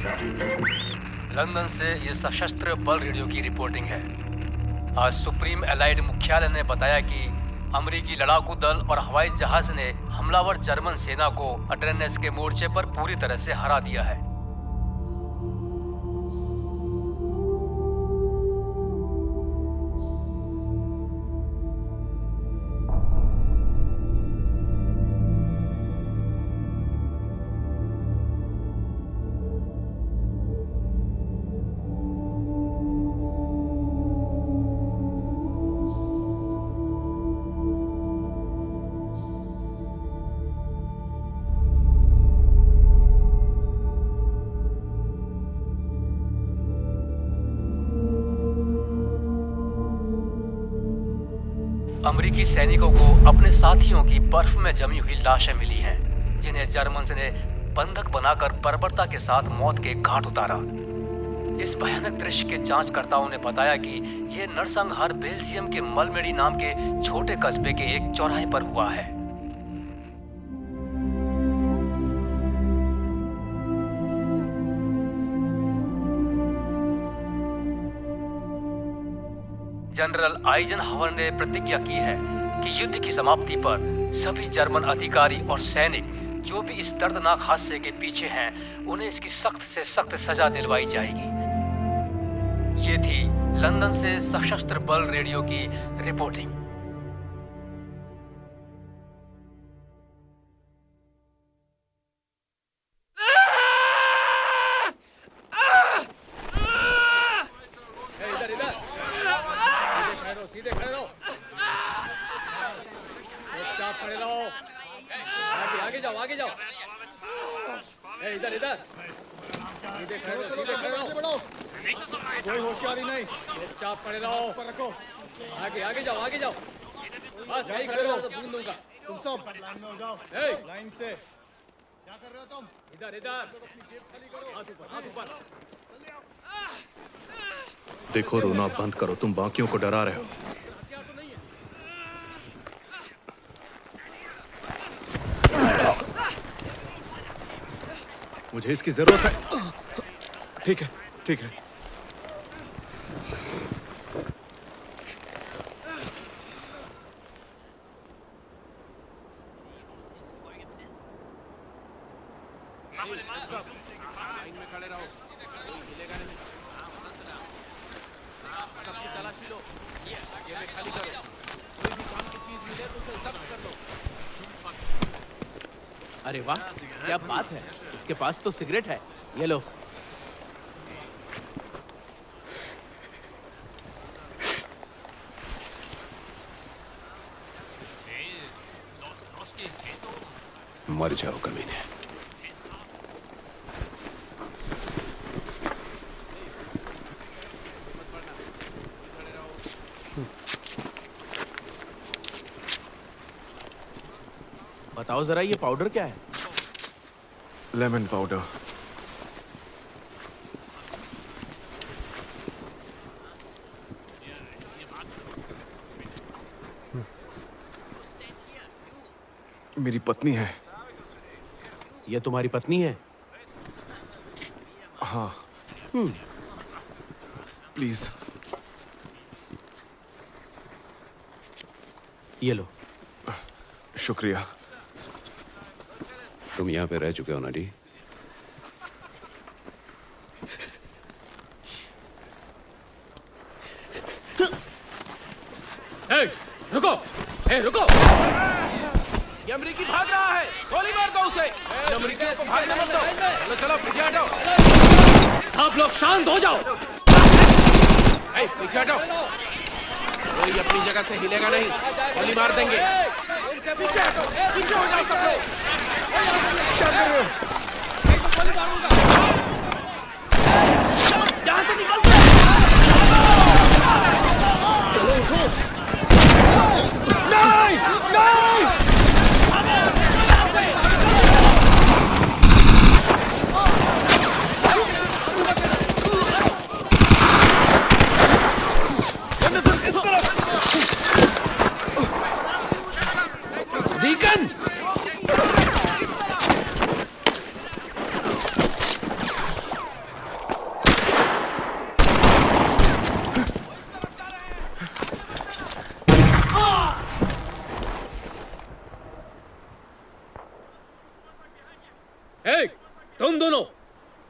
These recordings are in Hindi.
लंदन से ये सशस्त्र बल रेडियो की रिपोर्टिंग है। आज सुप्रीम एलाइड मुख्यालय ने बताया कि अमेरिकी लड़ाकू दल और हवाई जहाज ने हमलावर जर्मन सेना को अटेनेस के मोर्चे पर पूरी तरह से हरा दिया है। अमेरिकी सैनिकों को अपने साथियों की बर्फ में जमी हुई लाशें मिली हैं, जिन्हें जर्मन ने बंधक बनाकर बर्बरता के साथ मौत के घाट उतारा। इस भयानक दृश्य के जांचकर्ताओं ने बताया कि यह नरसंहार बेल्जियम के मलमेडी नाम के छोटे कस्बे के एक चौराहे पर हुआ है। जनरल आइजनहावर ने प्रतिज्ञा की है कि युद्ध की समाप्ति पर सभी जर्मन अधिकारी और सैनिक जो भी इस दर्दनाक हादसे के पीछे हैं, उन्हें इसकी सख्त से सख्त सजा दिलवाई जाएगी। ये थी लंदन से सशस्त्र बल रेडियो की रिपोर्टिंग। कोई होशियारी नहीं, चुपचाप खड़े रहो। पर रखो। आगे जाओ, आगे जाओ। बस यहीं खड़े रहो तो बूंद दूंगा। तुम सब लाइन में हो जाओ। लाइन से। क्या कर रहे हो तुम? इधर अपनी जेब खाली करो। हाथ ऊपर, हाथ ऊपर। देखो, रोना बंद करो, तुम बाकियों को डरा रहे हो। मुझे इसकी जरूरत है। ठीक है, ठीक है। लाइन में खड़े रहो, हिलेगा नहीं। सबकी तलाशी लो, ये आगे में खाली करो। कोई भी काम की चीज मिले तो उसे जब्त कर लो। अरे वाह, क्या बात है, उसके पास तो सिगरेट है। ये लो। मर जाओ कमीने। बताओ जरा, ये पाउडर क्या है? Lemon powder. मेरी पत्नी है। ये तुम्हारी पत्नी है? हाँ। प्लीज। ये लो। शुक्रिया। तुम यहाँ पे रह चुके हो ना डी? रुको, रुको। ये अमेरिकी भाग रहा है, गोली मार दो उसे। अमेरिकियों को भागने मत दो। चलो चलो, पीछे हटो। आप लोग शांत हो जाओ। पीछे हटो। कोई अपनी जगह से हिलेगा नहीं, गोली मार देंगे। पीछे हटो, पीछे हो जाओ सब लोग। क्या कर रहे हो? यहाँ से निकल। चलो उठो। नहीं, नहीं। डीकन।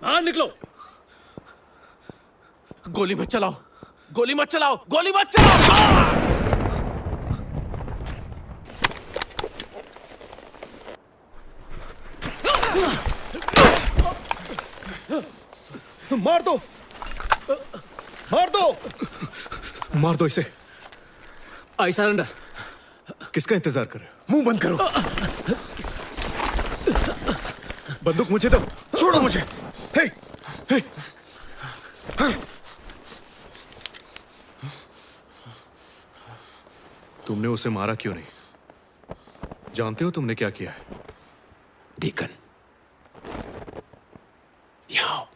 बाहर निकलो। गोली मत चलाओ, गोली मत चलाओ, गोली मत चलाओ। मार दो, मार दो, मार दो इसे। I surrender. किसका इंतजार कर रहे हो? मुंह बंद करो। बंदूक मुझे दो, छोड़ो मुझे। हे, हे। तुमने उसे मारा क्यों नहीं? जानते हो तुमने क्या किया है? डीकन, यहाँ आओ।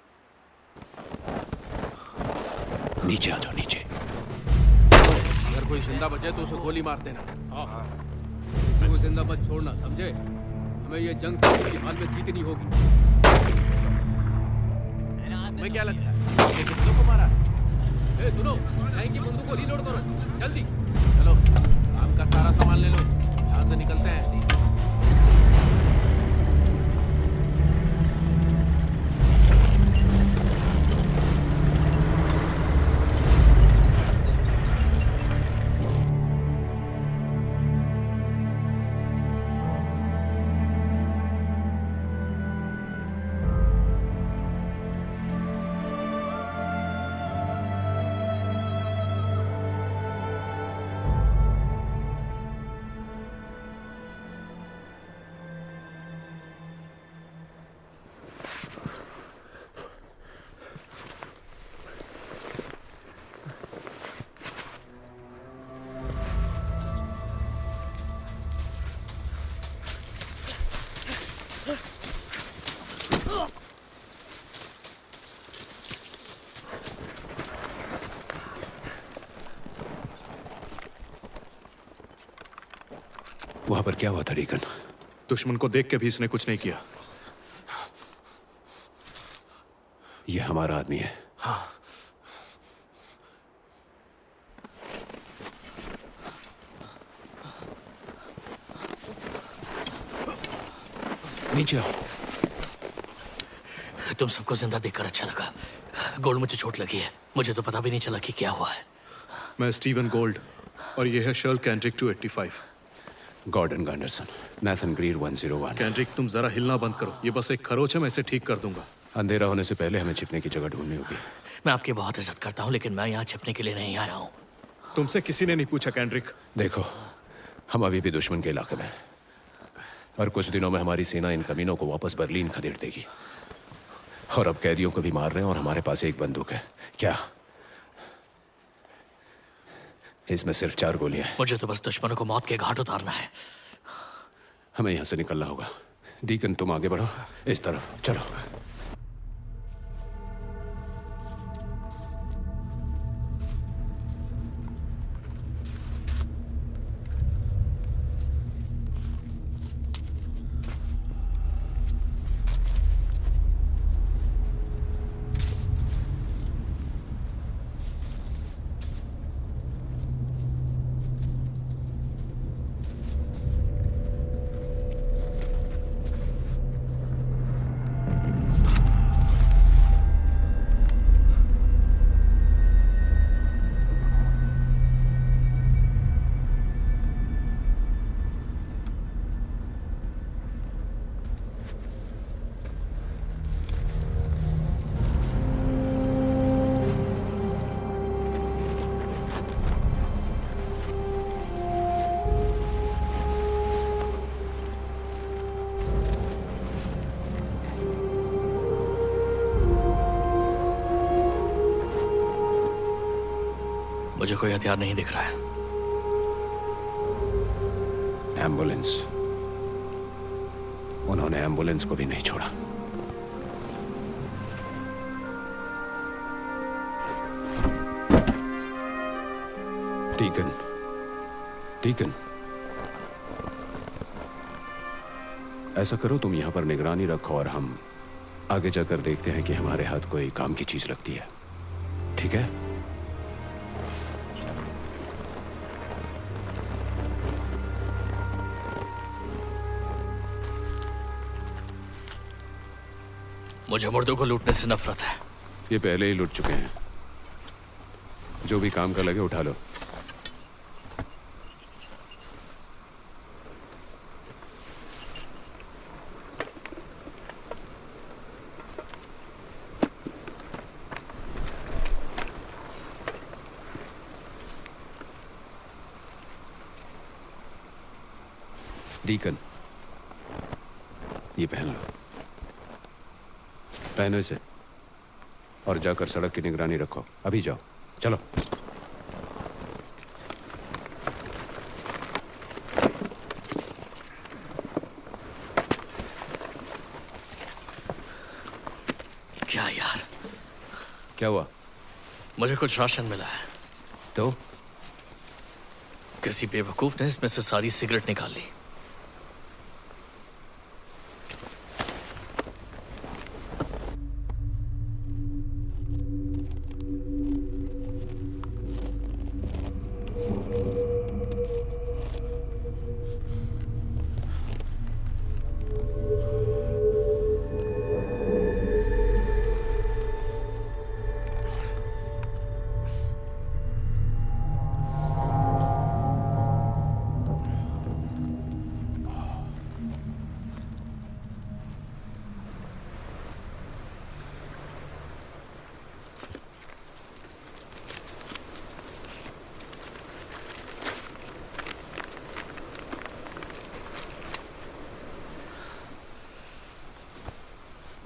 नीचे आ जाओ, नीचे। अगर कोई जिंदा बचे तो उसे गोली मार देना। किसी को जिंदा मत छोड़ना, समझे? हमें ये जंग किसी भी हाल में जीतनी होगी। तुम्हें क्या लगता है ये कितनों को मारा? ए, सुनो, टैंक की बंदूक को रीलोड करो, जल्दी। चलो, काम का सारा सामान ले लो, यहाँ से निकलते हैं। वहां पर क्या हुआ था डीकन? दुश्मन को देख के भी इसने कुछ नहीं किया। ये हमारा आदमी है। हाँ। नीचे आओ। तुम सबको जिंदा देखकर अच्छा लगा। गोल्ड, मुझे चोट लगी है। मुझे तो पता भी नहीं चला कि क्या हुआ है। मैं स्टीवन गोल्ड और ये है Shirl Kendrick 285। Gordon Ganderson, Nathan Greer 101। Kendrick, तुम जरा हिलना बंद करो। ये बस एक खरोच है, मैं इसे ठीक कर दूंगा। अंधेरा होने से पहले हमें छिपने की जगह ढूंढनी होगी। मैं आपकी बहुत इज्जत करता हूँ, लेकिन मैं यहाँ छिपने के लिए नहीं आया हूँ। तुमसे किसी ने नहीं पूछा कैंड्रिक। देखो, हम अभी भी दुश्मन के इलाके में हैं। और कुछ दिनों में हमारी सेना इन कमीनों को वापस बर्लिन खदेड़ देगी। और अब कैदियों को भी मार रहे हैं और हमारे पास एक बंदूक है। क्या? इसमें सिर्फ 4 गोलियां हैं। मुझे तो बस दुश्मनों को मौत के घाट उतारना है। हमें यहां से निकलना होगा। डीकन, तुम आगे बढ़ो, इस तरफ चलो। मुझे कोई हथियार नहीं दिख रहा है। एम्बुलेंस। उन्होंने एम्बुलेंस को भी नहीं छोड़ा। डीकन, डीकन, ऐसा करो, तुम यहां पर निगरानी रखो और हम आगे जाकर देखते हैं कि हमारे हाथ कोई काम की चीज लगती है। ठीक है? मुझे मुर्दों को लूटने से नफरत है। ये पहले ही लुट चुके हैं। जो भी काम का लगे उठा लो। डीकन, ये पहन लो। पहनो इसे और जाकर सड़क की निगरानी रखो। अभी जाओ, चलो। क्या यार? क्या हुआ? मुझे कुछ राशन मिला है। तो किसी बेवकूफ ने इसमें से सारी सिगरेट निकाल ली।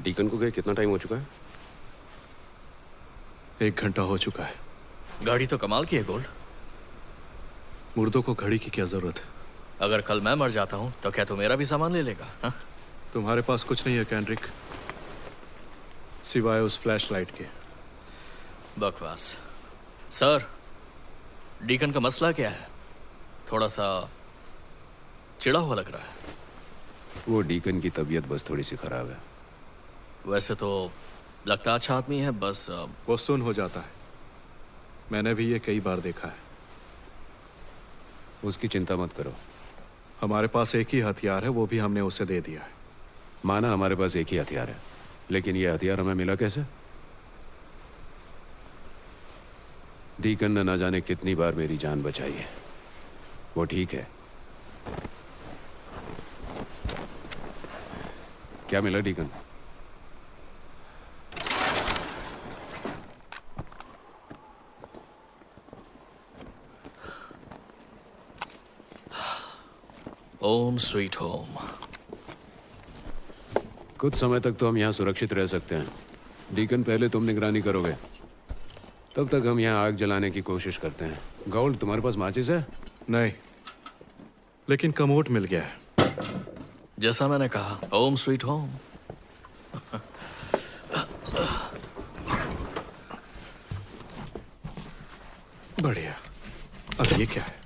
डीकन को गए कितना टाइम हो चुका है? 1 घंटा हो चुका है। गाड़ी तो कमाल की है गोल्ड। मुर्दों को घड़ी की क्या जरूरत है? अगर कल मैं मर जाता हूं तो क्या तू मेरा भी सामान ले लेगा? हाँ? तुम्हारे पास कुछ नहीं है कैंड्रिक, सिवाय उस फ्लैशलाइट के। बकवास। सर, डीकन का मसला क्या है? थोड़ा सा चिढ़ा हुआ लग रहा है। वो डीकन की तबीयत बस थोड़ी सी खराब है। वैसे तो लगता अच्छा आदमी है, बस वो सुन हो जाता है। मैंने भी ये कई बार देखा है। उसकी चिंता मत करो। हमारे पास एक ही हथियार है, वो भी हमने उसे दे दिया है। माना हमारे पास एक ही हथियार है, लेकिन ये हथियार हमें मिला कैसे? डीकन ने ना जाने कितनी बार मेरी जान बचाई है। वो ठीक है। क्या मिला डीकन? ओम स्वीट होम। कुछ समय तक तो हम यहाँ सुरक्षित रह सकते हैं। डीकन, पहले तुम निगरानी करोगे, तब तक हम यहाँ आग जलाने की कोशिश करते हैं। गौल्ड, तुम्हारे पास माचिस है? नहीं, लेकिन कमोट मिल गया है। जैसा मैंने कहा, ओम स्वीट होम। बढ़िया। अब ये क्या है?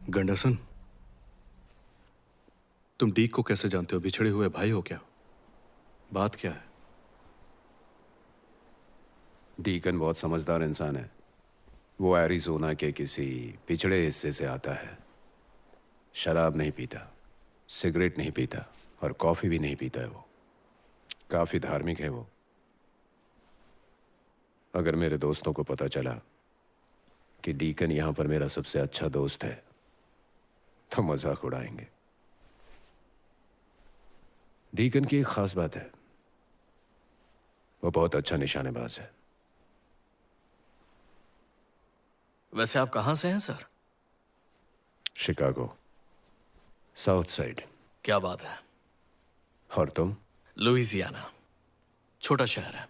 गंडरसन, तुम डीक को कैसे जानते हो? बिछड़े हुए भाई हो क्या? बात क्या है? डीकन बहुत समझदार इंसान है। वो एरिज़ोना के किसी पिछड़े हिस्से से आता है। शराब नहीं पीता, सिगरेट नहीं पीता और कॉफी भी नहीं पीता है। वो काफी धार्मिक है। वो अगर मेरे दोस्तों को पता चला कि डीकन यहां पर मेरा सबसे अच्छा दोस्त है तो मजाक उड़ाएंगे। डीकन की एक खास बात है, वो बहुत अच्छा निशानेबाज है। वैसे आप कहां से हैं सर? Chicago, south side. क्या बात है। और तुम? लुइसियाना, छोटा शहर है।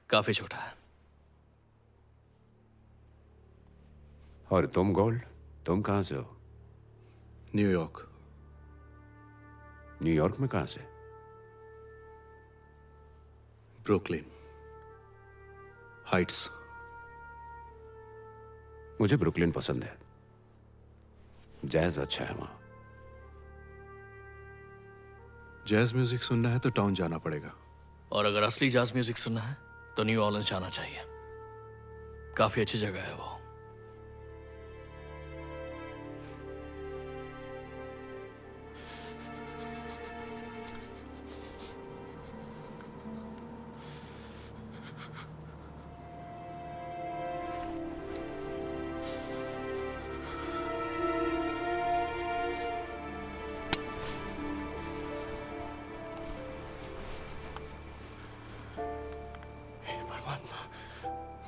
काफी छोटा है। और तुम गोल्ड, तुम कहां से हो? न्यूयॉर्क। न्यूयॉर्क में कहां से? Brooklyn Heights. मुझे ब्रुकलिन पसंद है, जैज अच्छा है वहां। जैज म्यूजिक सुनना है तो टाउन जाना पड़ेगा। और अगर असली जाज म्यूजिक सुनना है तो न्यू ऑर्लिन्स जाना चाहिए। काफी अच्छी जगह है वो।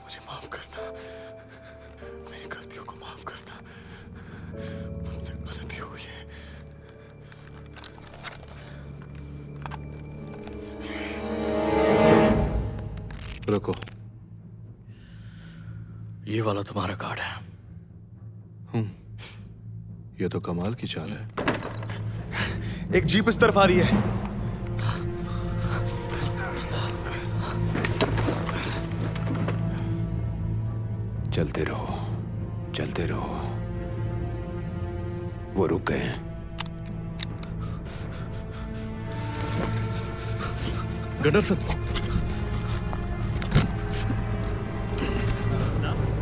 मुझे माफ करना, मेरी गलतियों को माफ करना, मुझसे गलती हुई है। रुको, ये वाला तुम्हारा कार्ड है। ये तो कमाल की चाल है। एक जीप इस तरफ आ रही है। चलते रहो, चलते रहो। वो रुक गए हैं। गंडरसन,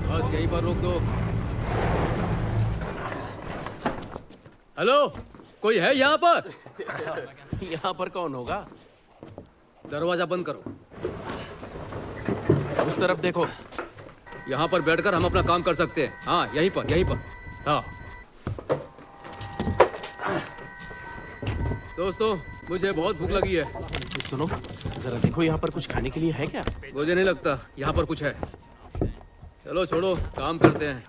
बस यहीं पर रोक दो। हेलो, कोई है यहाँ पर? यहाँ पर कौन होगा? दरवाजा बंद करो। उस तरफ देखो। यहाँ पर बैठकर हम अपना काम कर सकते हैं। हाँ, यहीं पर, यहीं पर। हाँ दोस्तों, मुझे बहुत भूख लगी है। सुनो जरा देखो, यहाँ पर कुछ खाने के लिए है क्या? मुझे नहीं लगता यहाँ पर कुछ है। चलो छोड़ो, काम करते हैं।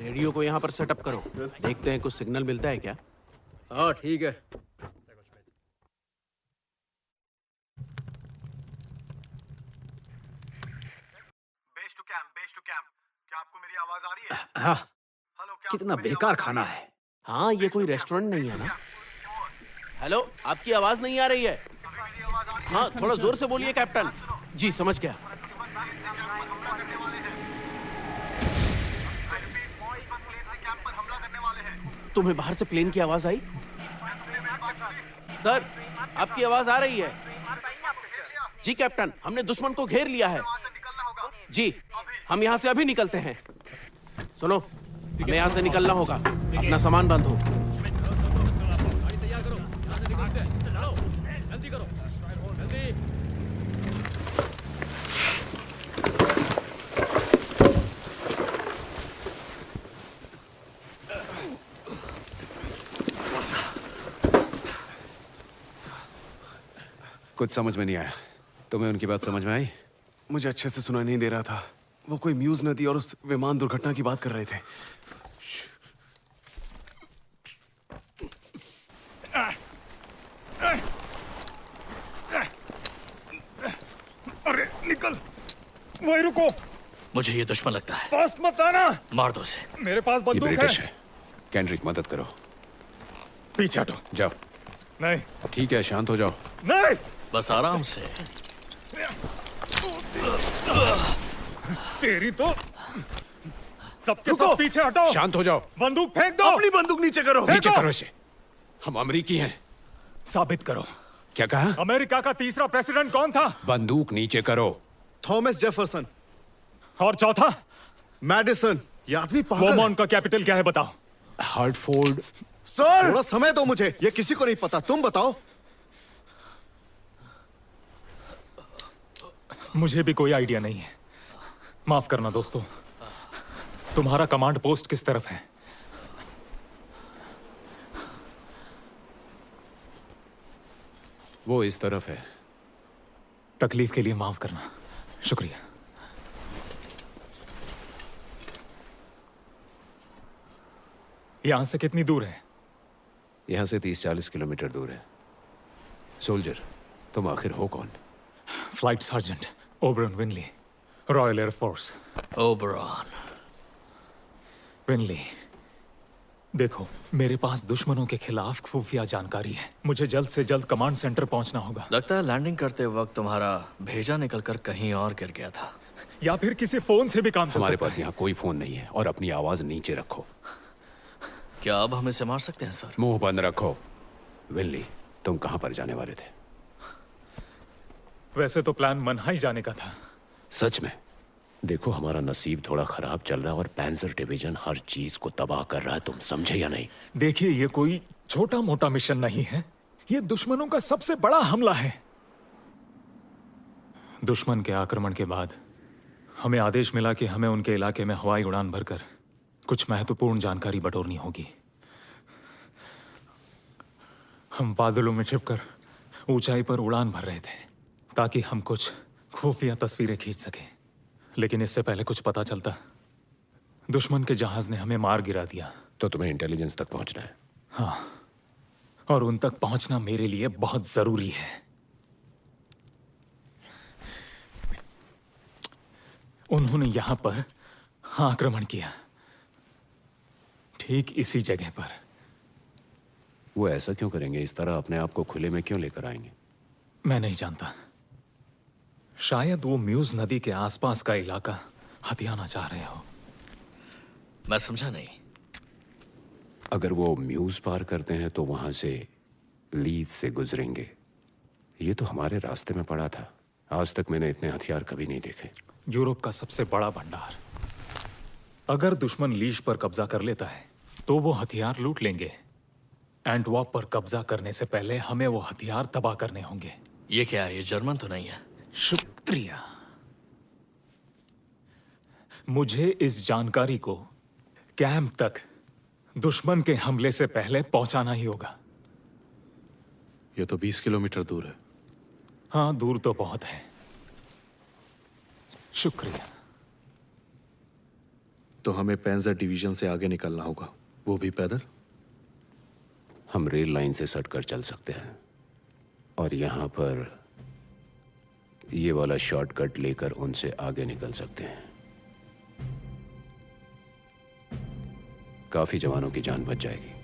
रेडियो को यहाँ पर सेटअप करो, देखते हैं कुछ सिग्नल मिलता है क्या। हाँ ठीक है। Base to camp. क्या आपको मेरी आवाज आ रही है? हाँ, हेलो, क्या कितना बेकार खाना है। हाँ, ये कोई रेस्टोरेंट नहीं है ना? हेलो, आपकी आवाज नहीं आ रही है। हाँ, थोड़ा जोर से बोलिए कैप्टन। जी समझ गया। तुम्हें बाहर से प्लेन की आवाज आई? सर, आपकी आवाज आ रही है। जी कैप्टन, हमने दुश्मन को घेर लिया है। जी, हम यहाँ से अभी निकलते हैं। सुनो, हमें यहाँ से निकलना होगा। अपना सामान बांधो। जल्दी करो, जल्दी। कुछ समझ में नहीं आया। तुम्हें उनकी बात समझ में आई? मुझे अच्छे से सुनाई नहीं दे रहा था। वो कोई म्यूज नदी और उस विमान दुर्घटना की बात कर रहे थे। अरे निकल, वही रुको। मुझे ये दुश्मन लगता है। पास मत आना। मार दो इसे। मेरे पास ये बंदूक ब्रिटिश है। है। कैंड्रिक, मदद करो। पीछे हटो। जाओ। नहीं ठीक है, शांत हो जाओ। नहीं। बस आराम से। तेरी तो सबके सब पीछे हटो। शांत हो जाओ। बंदूक फेंक दो। अपनी बंदूक नीचे करो। नीचे करो इसे। हम अमरीकी हैं। साबित करो। क्या कहा? अमेरिका का तीसरा प्रेसिडेंट कौन था? बंदूक नीचे करो। Thomas Jefferson. और चौथा? मैडिसन। ये आदमी पागल है। वर्मोंट का कैपिटल क्या है बताओ? हार्टफोर्ड। सर, थोड़ा समय दो मुझे। ये किसी को नहीं पता, तुम बताओ। मुझे भी कोई आइडिया नहीं है। माफ करना दोस्तों। तुम्हारा कमांड पोस्ट किस तरफ है? वो इस तरफ है। तकलीफ के लिए माफ करना। शुक्रिया। यहां से कितनी दूर है? यहां से 30-40 किलोमीटर दूर है। सोल्जर, तुम आखिर हो कौन? Flight sergeant Oberon Winley. Royal air force. Oberon. Winley, देखो, मेरे पास दुश्मनों के खिलाफ खुफिया जानकारी है। मुझे जल्द से जल्द कमांड सेंटर पहुंचना होगा। लगता है लैंडिंग करते वक्त तुम्हारा भेजा निकलकर कहीं और गिर गया था। या फिर किसी फोन से भी काम चल हमारे सकता पास है। यहाँ कोई फोन नहीं है और अपनी आवाज नीचे रखो। क्या अब हम इसे मार सकते हैं सर? मुंह बंद रखो। विनली, तुम कहां पर जाने वाले थे? वैसे तो प्लान मनहाई जाने का था। सच में? देखो, हमारा नसीब थोड़ा खराब चल रहा है और पैंजर डिवीजन हर चीज को तबाह कर रहा है। तुम समझे या नहीं? देखिए, ये कोई छोटा मोटा मिशन नहीं है। ये दुश्मनों का सबसे बड़ा हमला है। दुश्मन के आक्रमण के बाद हमें आदेश मिला कि हमें उनके इलाके में हवाई उड़ान भरकर कुछ महत्वपूर्ण जानकारी बटोरनी होगी। हम बादलों में छिपकर ऊंचाई पर उड़ान भर रहे थे ताकि हम कुछ खुफिया तस्वीरें खींच सकें। लेकिन इससे पहले कुछ पता चलता, दुश्मन के जहाज ने हमें मार गिरा दिया। तो तुम्हें इंटेलिजेंस तक पहुंचना है। हाँ, और उन तक पहुंचना मेरे लिए बहुत जरूरी है। उन्होंने यहां पर आक्रमण किया, ठीक इसी जगह पर। वो ऐसा क्यों करेंगे? इस तरह अपने आप को खुले में क्यों लेकर आएंगे? मैं नहीं जानता। शायद वो म्यूज नदी के आसपास का इलाका हथियाना चाह रहे हो। मैं समझा नहीं। अगर वो म्यूज पार करते हैं तो वहां से लीज से गुजरेंगे। ये तो हमारे रास्ते में पड़ा था। आज तक मैंने इतने हथियार कभी नहीं देखे। यूरोप का सबसे बड़ा भंडार। अगर दुश्मन लीज पर कब्जा कर लेता है तो वो हथियार लूट लेंगे। एंटवर्प पर कब्जा करने से पहले हमें वो हथियार तबाह करने होंगे। ये क्या है? ये जर्मन तो नहीं है? शुक्रिया। मुझे इस जानकारी को कैंप तक दुश्मन के हमले से पहले पहुंचाना ही होगा। ये तो 20 किलोमीटर दूर है। हाँ, दूर तो बहुत है। शुक्रिया। तो हमें पैंजर डिवीजन से आगे निकलना होगा, वो भी पैदल। हम रेल लाइन से सटकर चल सकते हैं और यहां पर ये वाला शॉर्टकट लेकर उनसे आगे निकल सकते हैं। काफी जवानों की जान बच जाएगी।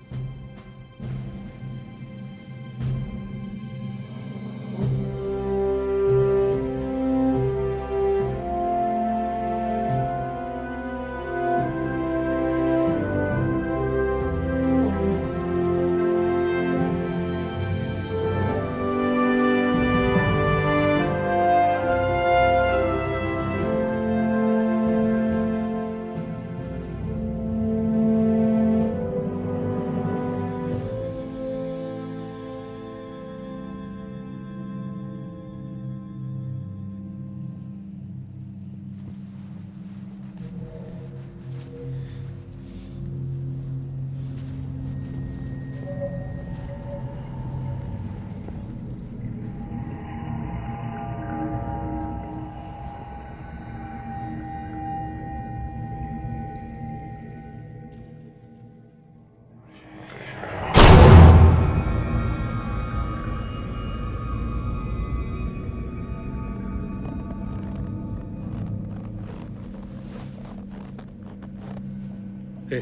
ए,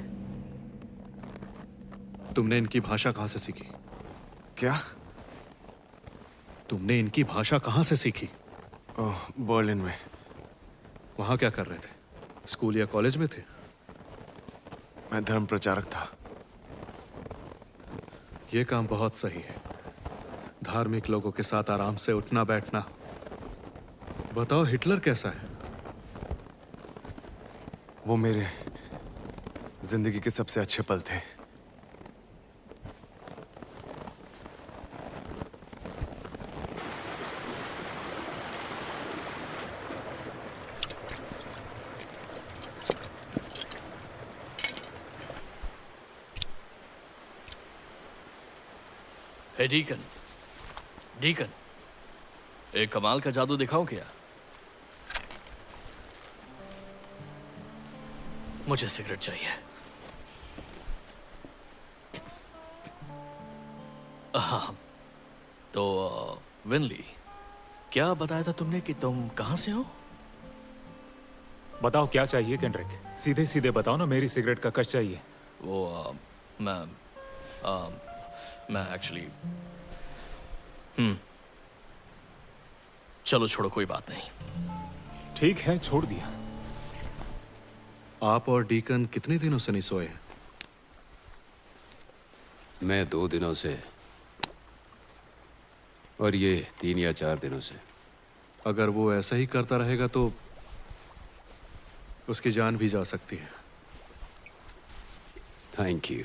तुमने इनकी भाषा कहां से सीखी? क्या? तुमने इनकी भाषा कहां से सीखी? ओह, बर्लिन में। वहां क्या कर रहे थे? स्कूल या कॉलेज में थे? मैं धर्म प्रचारक था। यह काम बहुत सही है। धार्मिक लोगों के साथ आराम से उठना बैठना। बताओ, हिटलर कैसा है? वो मेरे जिंदगी के सबसे अच्छे पल थे। हे डीकन, डीकन, एक कमाल का जादू दिखाऊं क्या? मुझे सिगरेट चाहिए। हाँ, तो विनली, क्या बताया था तुमने कि तुम कहां से हो? बताओ क्या चाहिए केंड्रिक? सीधे सीधे बताओ ना, मेरी सिगरेट का कश चाहिए। वो मैं एक्चुअली चलो छोड़ो, कोई बात नहीं। ठीक है, छोड़ दिया। आप और डीकन कितने दिनों से नहीं सोए हैं? मैं 2 दिनों से, और ये 3 या 4 दिनों से। अगर वो ऐसा ही करता रहेगा तो उसकी जान भी जा सकती है। Thank you.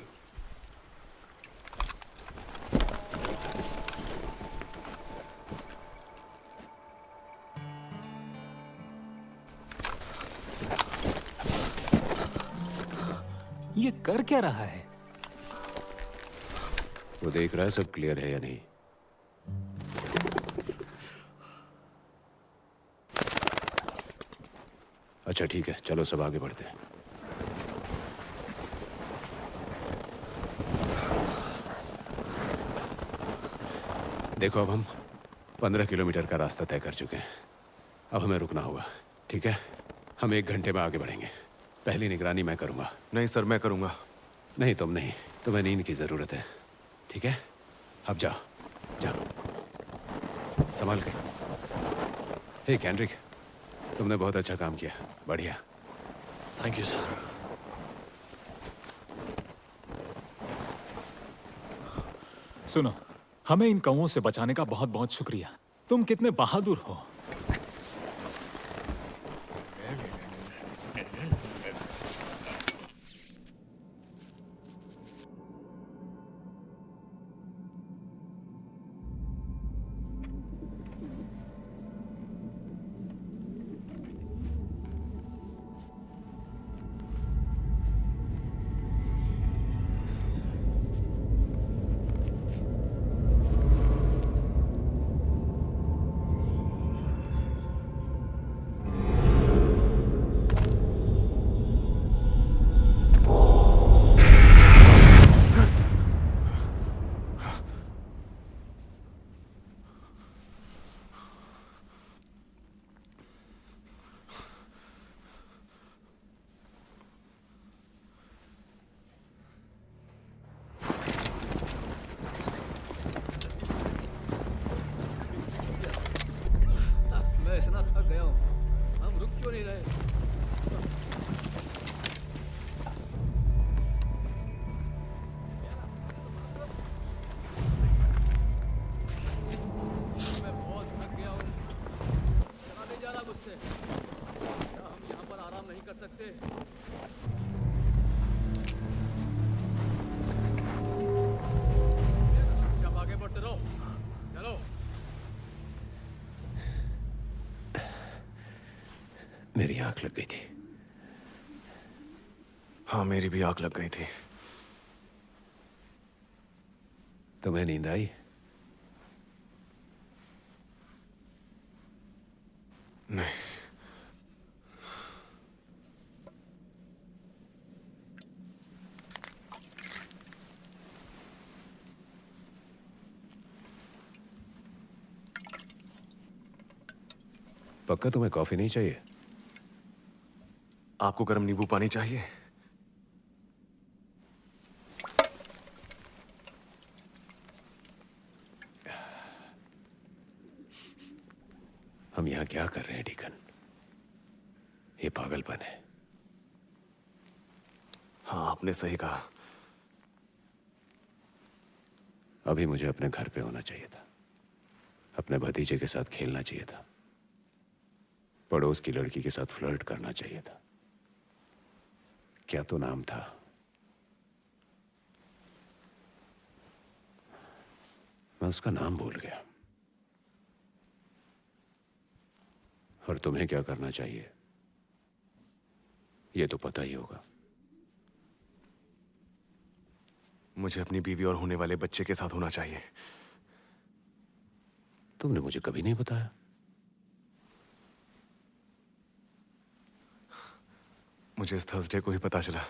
ये कर क्या रहा है? वो देख रहा है सब क्लियर है या नहीं। अच्छा ठीक है, चलो सब आगे बढ़ते हैं। देखो अब हम 15 किलोमीटर का रास्ता तय कर चुके हैं। अब हमें रुकना होगा, ठीक है? हम 1 घंटे में आगे बढ़ेंगे। पहली निगरानी मैं करूंगा। नहीं सर, मैं करूंगा। नहीं तुम नहीं, तुम्हें नींद की जरूरत है, ठीक है? अब जाओ जाओ, संभाल कर। हे केंड्रिक, तुमने बहुत अच्छा काम किया, बढ़िया। Thank you sir. सुनो, हमें इन कौओं से बचाने का बहुत बहुत शुक्रिया। तुम कितने बहादुर हो। मैं इतना थक गया हूँ, हम रुक क्यों नहीं रहे? मैं बहुत थक गया हूँ, चला नहीं जा रहा मुझसे। क्या हम यहाँ पर आराम नहीं कर सकते? जब आगे बढ़ते रहो, चलो। मेरी आंख लग गई थी। हाँ, मेरी भी आग लग गई थी। तुम्हें नींद आई? नहीं। पक्का तुम्हें कॉफी नहीं चाहिए? आपको गर्म नींबू पानी चाहिए? हम यहाँ क्या कर रहे हैं डीकन? ये पागलपन है। हाँ, आपने सही कहा। अभी मुझे अपने घर पे होना चाहिए था, अपने भतीजे के साथ खेलना चाहिए था, पड़ोस की लड़की के साथ फ्लर्ट करना चाहिए था। क्या तो नाम था? मैं उसका नाम भूल गया। और तुम्हें क्या करना चाहिए ये तो पता ही होगा। मुझे अपनी बीवी और होने वाले बच्चे के साथ होना चाहिए। तुमने मुझे कभी नहीं बताया। मुझे इस थर्सडे को ही पता चला।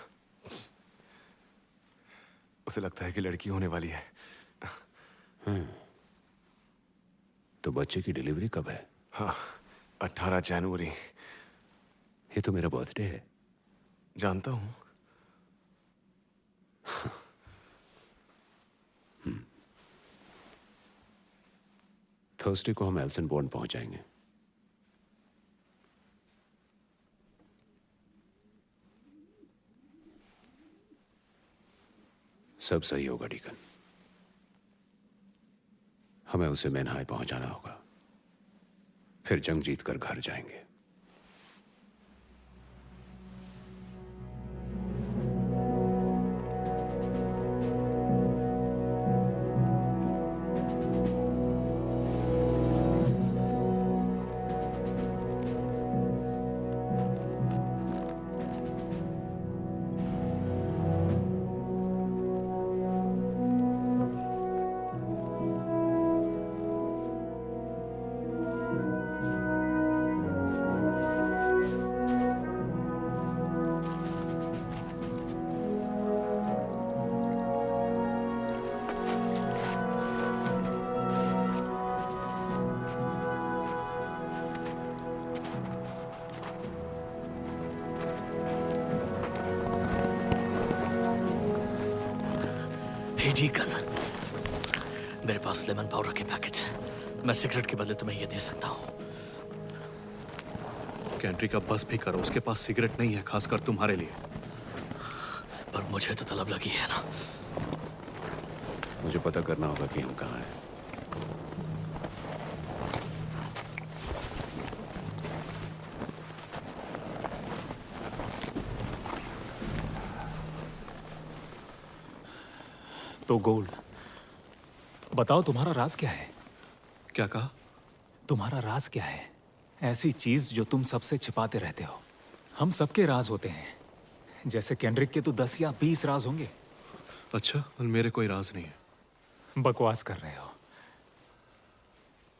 उसे लगता है कि लड़की होने वाली है। तो बच्चे की डिलीवरी कब है? हाँ, 18 जनवरी। ये तो मेरा बर्थडे है। जानता हूं। थर्सडे को हम एल्सन बॉन्ड पहुंच जाएंगे। सब सही होगा डीकन। हमें उसे मैनहाई पहुंचाना होगा, फिर जंग जीतकर घर जाएंगे। हे डीकन, मेरे पास लेमन पाउडर के पैकेट्स हैं। मैं सिगरेट के बदले तुम्हें ये दे सकता हूँ। कैंट्री का बस भी करो, उसके पास सिगरेट नहीं है, खासकर तुम्हारे लिए। पर मुझे तो तलब लगी है ना। मुझे पता करना होगा कि हम कहाँ हैं। तो गोल्ड, बताओ तुम्हारा राज क्या है? क्या कहा? तुम्हारा राज क्या है? ऐसी चीज जो तुम सबसे छिपाते रहते हो। हम सबके राज होते हैं। जैसे केंड्रिक के तो 10 या 20 राज होंगे। अच्छा, और मेरे कोई राज नहीं है। बकवास कर रहे हो।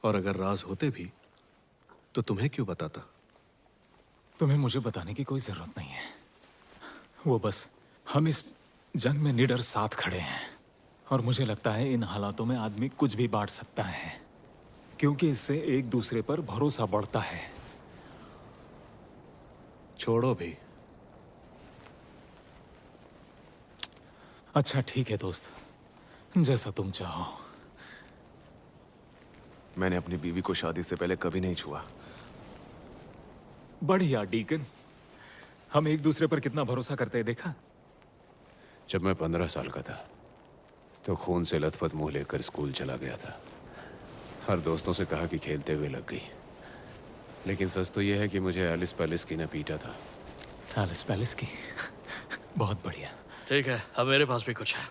और अगर राज होते भी तो तुम्हें क्यों बताता? तुम्हें मुझे बताने की कोई जरूरत नहीं है। वो बस हम इस जंग में निडर साथ खड़े हैं, और मुझे लगता है इन हालातों में आदमी कुछ भी बांट सकता है, क्योंकि इससे एक दूसरे पर भरोसा बढ़ता है। छोड़ो भी। अच्छा ठीक है दोस्त, जैसा तुम चाहो। मैंने अपनी बीवी को शादी से पहले कभी नहीं छुआ। बढ़िया डीकन, हम एक दूसरे पर कितना भरोसा करते हैं देखा। जब मैं 15 साल का था तो खून से लथपथ मुंह लेकर स्कूल चला गया था। हर दोस्तों से कहा कि खेलते हुए लग गई, लेकिन सच तो यह है कि मुझे एलिस पैलेस की ने पीटा था। एलिस पैलेस की? बहुत बढ़िया। ठीक है, अब मेरे पास भी कुछ है।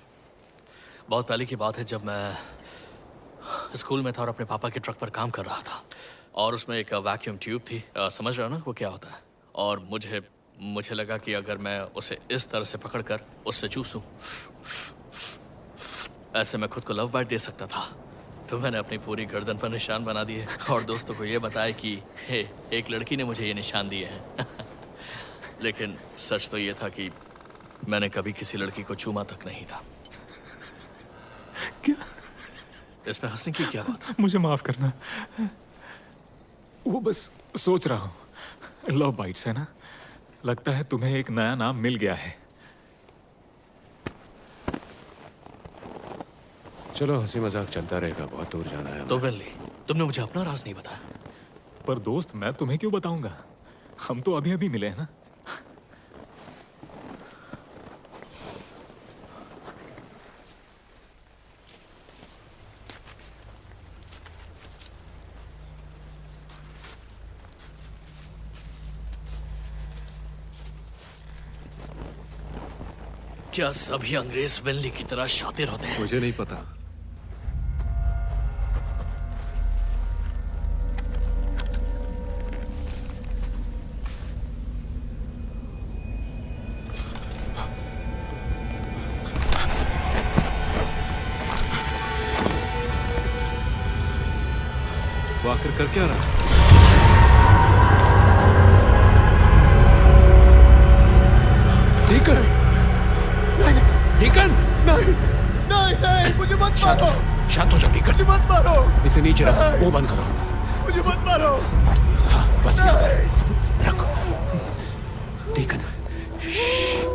बहुत पहले की बात है, जब मैं स्कूल में था और अपने पापा के ट्रक पर काम कर रहा था, और उसमें एक वैक्यूम ट्यूब थी। समझ रहे हो ना वो क्या होता है? और मुझे लगा कि अगर मैं उसे इस तरह से पकड़कर उससे चूसूं, ऐसे मैं खुद को लव बाइट दे सकता था। तो मैंने अपनी पूरी गर्दन पर निशान बना दिए और दोस्तों को ये बताया कि हे, एक लड़की ने मुझे ये निशान दिए हैं। लेकिन सच तो ये था कि मैंने कभी किसी लड़की को चूमा तक नहीं था। क्या? इसमें हंसने की क्या बात है? मुझे माफ करना, वो बस सोच रहा हूँ। लव बाइट्स है ना? लगता है तुम्हें एक नया नाम मिल गया है। चलो हंसी मजाक चलता रहेगा, बहुत दूर जाना है। तो वेली, तुमने मुझे अपना राज नहीं बताया। पर दोस्त, मैं तुम्हें क्यों बताऊंगा? हम तो अभी अभी मिले हैं ना। क्या सभी अंग्रेज वेनली की तरह शातिर होते हैं? मुझे नहीं पता। वो आखिर कर क्या रहा है? डीकन! डीकन! नहीं, मुझे मत मारो। शांत हो जाओ डीकन। मुझे मत मारो। इसे नीचे रखो, मुंह बंद करो। मुझे मत मारो। हाँ, बस यहाँ रखो। डीकन,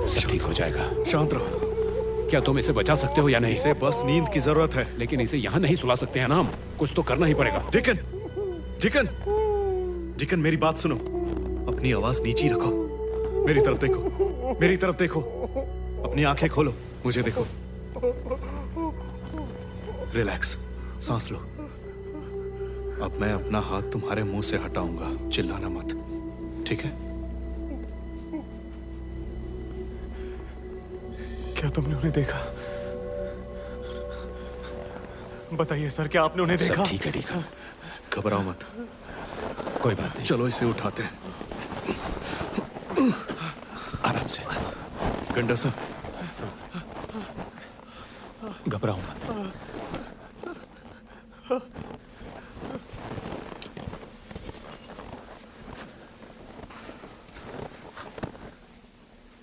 सब ठीक हो जाएगा। शांत रहो। क्या तुम इसे बचा सकते हो या नहीं? इसे बस नींद की जरूरत है। लेकिन इसे यहाँ नहीं सुला सकते हैं ना हम। कुछ तो करना ही पड़ेगा। डिकन, डिकन, डिकन, मेरी बात सुनो। अपनी आवाज नीची रखो। मेरी तरफ देखो, मेरी तरफ देखो। अपनी आंखें खोलो, मुझे देखो। रिलैक्स, सांस लो। अब मैं अपना हाथ तुम्हारे मुंह से हटाऊंगा। चिल्लाना मत, ठीक है? क्या तुमने उन्हें देखा? बताइए सर, क्या आपने उन्हें देखा? सब ठीक है डीकन, घबराओ मत। कोई बात नहीं। चलो इसे उठाते हैं। आराम से। गंडा सर, घबराओ मत।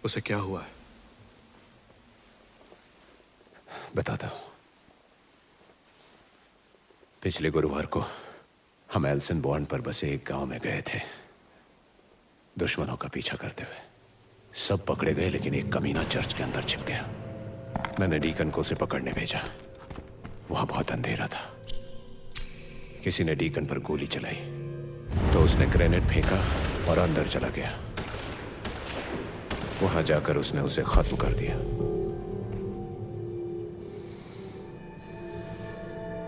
उसे क्या हुआ है? बताता हूं। पिछले गुरुवार को हम एल्सन बॉन्ड पर बसे एक गांव में गए थे, दुश्मनों का पीछा करते हुए। सब पकड़े गए, लेकिन एक कमीना चर्च के अंदर छिप गया। मैंने डीकन को उसे पकड़ने भेजा। वहां बहुत अंधेरा था। किसी ने डीकन पर गोली चलाई तो उसने ग्रेनेड फेंका और अंदर चला गया। वहां जाकर उसने उसे खत्म कर दिया।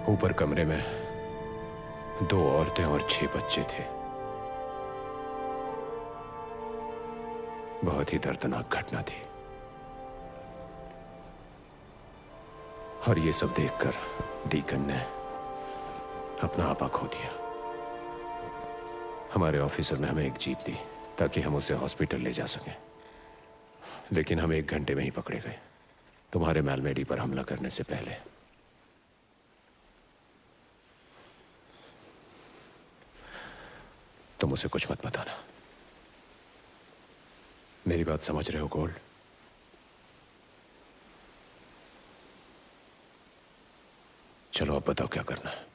ऊपर कमरे में 2 औरतें और 6 बच्चे थे। बहुत ही दर्दनाक घटना थी। और ये सब देखकर डीकन ने अपना आपा खो दिया। हमारे ऑफिसर ने हमें एक जीप दी ताकि हम उसे हॉस्पिटल ले जा सकें, लेकिन हम 1 घंटे में ही पकड़े गए, तुम्हारे मैलमेडी पर हमला करने से पहले। तुम उसे कुछ मत बताना। मेरी बात समझ रहे हो गोल्ड? चलो अब बताओ क्या करना है।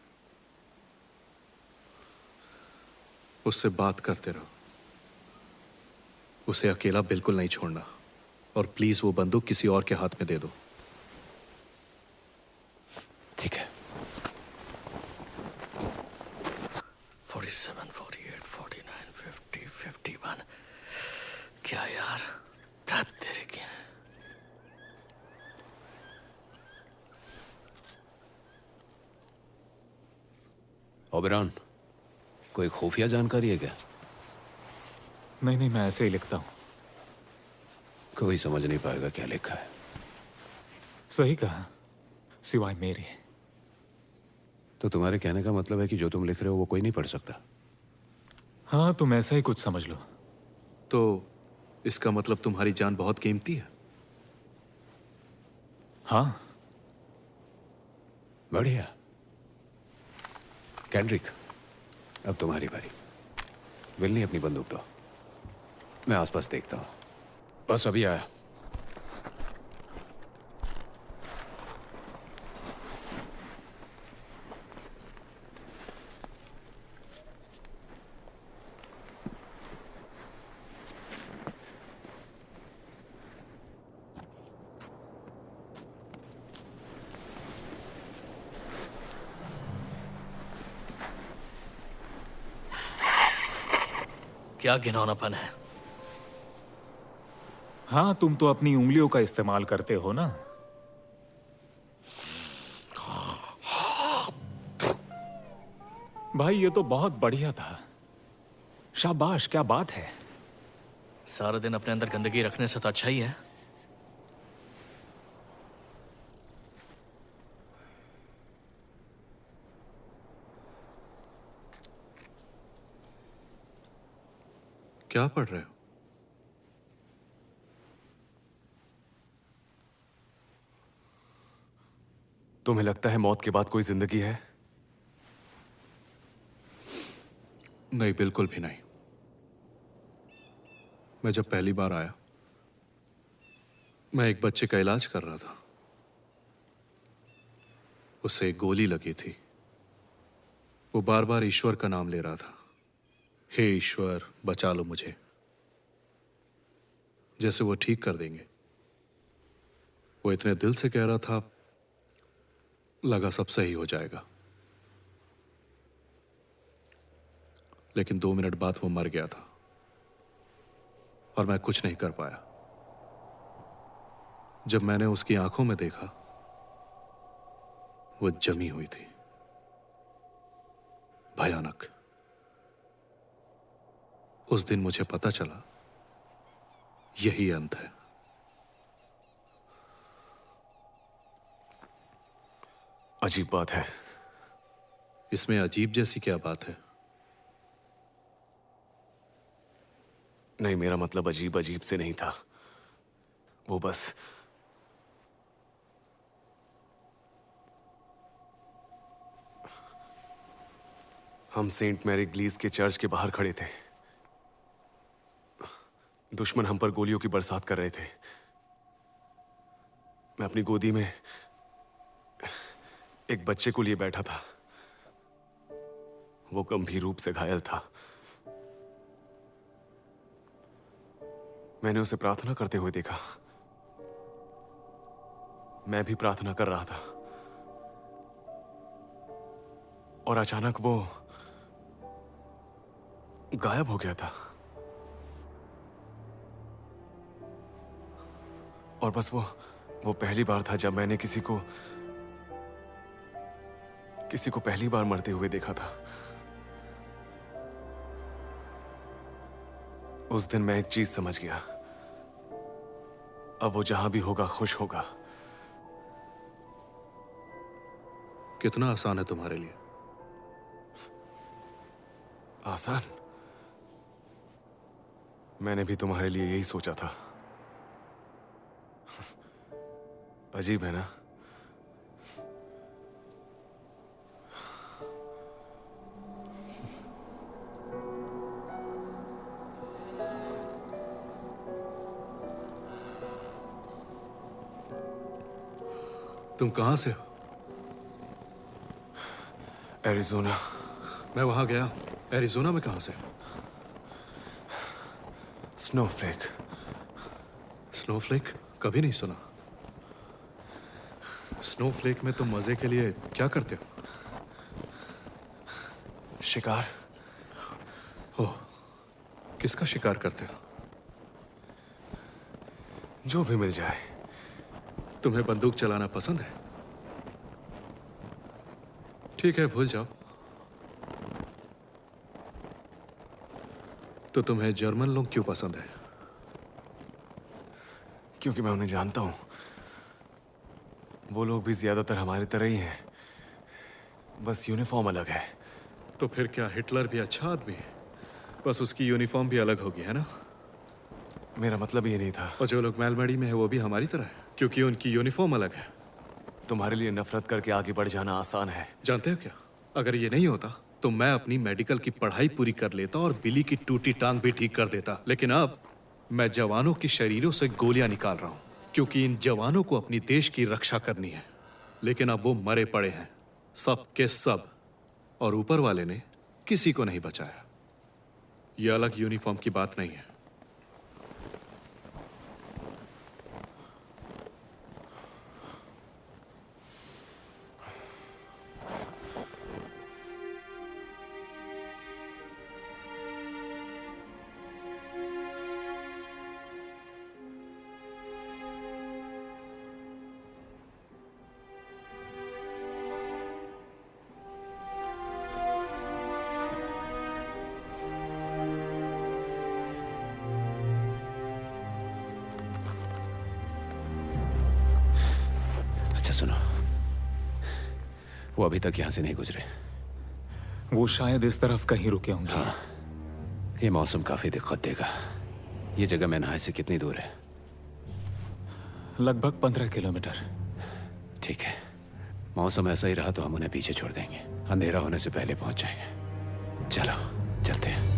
उससे बात करते रहो। उसे अकेला बिल्कुल नहीं छोड़ना। और प्लीज वो बंदूक किसी और के हाथ में दे दो। ठीक है। 47, 48, 49, 50, 51। क्या यार, धत तेरे की। ओबेरॉन, कोई खुफिया जानकारी है क्या? नहीं, मैं ऐसे ही लिखता हूं। कोई समझ नहीं पाएगा क्या लिखा है। सही कहा, सिवाय मेरे। तो तुम्हारे कहने का मतलब है कि जो तुम लिख रहे हो वो कोई नहीं पढ़ सकता? हाँ, तुम ऐसा ही कुछ समझ लो। तो इसका मतलब तुम्हारी जान बहुत कीमती है। हाँ। बढ़िया। कैंड्रिक, अब तुम्हारी बारी। विल्नी, अपनी बंदूक दो। मैं आसपास देखता हूं। बस अभी आया। क्या घिनौनापन है। हाँ, तुम तो अपनी उंगलियों का इस्तेमाल करते हो ना। भाई, ये तो बहुत बढ़िया था। शाबाश, क्या बात है। सारा दिन अपने अंदर गंदगी रखने से तो अच्छा ही है। क्या पढ़ रहे हो? तुम्हें लगता है मौत के बाद कोई जिंदगी है? नहीं, बिल्कुल भी नहीं। मैं जब पहली बार आया, मैं एक बच्चे का इलाज कर रहा था। उसे एक गोली लगी थी। वो बार बार ईश्वर का नाम ले रहा था। हे ईश्वर, बचा लो मुझे। जैसे वो ठीक कर देंगे। वो इतने दिल से कह रहा था, लगा सब सही हो जाएगा। लेकिन 2 मिनट बाद वो मर गया था और मैं कुछ नहीं कर पाया। जब मैंने उसकी आंखों में देखा, वो जमी हुई थी, भयानक। उस दिन मुझे पता चला यही अंत है। अजीब बात है। इसमें अजीब जैसी क्या बात है? नहीं, मेरा मतलब अजीब अजीब से नहीं था। वो बस हम सेंट मैरी ग्लीस के चर्च के बाहर खड़े थे। दुश्मन हम पर गोलियों की बरसात कर रहे थे। मैं अपनी गोदी में एक बच्चे को लिए बैठा था। वो गंभीर रूप से घायल था। मैंने उसे प्रार्थना करते हुए देखा। मैं भी प्रार्थना कर रहा था और अचानक वो गायब हो गया था। और बस वो पहली बार था जब मैंने किसी को पहली बार मरते हुए देखा था। उस दिन मैं एक चीज समझ गया, अब वो जहां भी होगा खुश होगा। कितना आसान है तुम्हारे लिए? आसान? मैंने भी तुम्हारे लिए यही सोचा था। अजीब है ना? तुम कहां से हो? एरिज़ोना। मैं वहां गया। एरिज़ोना में कहां से? स्नोफ्लेक। स्नोफ्लेक? कभी नहीं सुना। स्नोफ्लेक में तुम मजे के लिए क्या करते हो? शिकार। ओह, किसका शिकार करते हो? जो भी मिल जाए। तुम्हें बंदूक चलाना पसंद है? ठीक है, भूल जाओ। तो तुम्हें जर्मन लोग क्यों पसंद है? क्योंकि मैं उन्हें जानता हूं। वो लोग भी ज्यादातर हमारी तरह ही हैं, बस यूनिफॉर्म अलग है। तो फिर क्या हिटलर भी अच्छा आदमी है? बस उसकी यूनिफॉर्म भी अलग होगी, है ना? मेरा मतलब ये नहीं था। और जो लोग मैलमड़ी में है वो भी हमारी तरह है, क्योंकि उनकी यूनिफॉर्म अलग है। तुम्हारे लिए नफरत करके आगे बढ़ जाना आसान है। जानते हो क्या, अगर ये नहीं होता तो मैं अपनी मेडिकल की पढ़ाई पूरी कर लेता और बिली की टूटी टांग भी ठीक कर देता। लेकिन अब मैं जवानों के शरीरों से गोलियां निकाल रहा हूं, क्योंकि इन जवानों को अपनी देश की रक्षा करनी है। लेकिन अब वो मरे पड़े हैं, सब के सब, और ऊपर वाले ने किसी को नहीं बचाया। ये अलग यूनिफॉर्म की बात नहीं है। अच्छा सुनो, वो अभी तक यहां से नहीं गुजरे। वो शायद इस तरफ कहीं रुके होंगे। हाँ, ये मौसम काफी दिक्कत देगा। ये जगह मैनहाय से कितनी दूर है? लगभग 15 किलोमीटर। ठीक है, मौसम ऐसा ही रहा तो हम उन्हें पीछे छोड़ देंगे। अंधेरा होने से पहले पहुंच जाएंगे। चलो चलते हैं।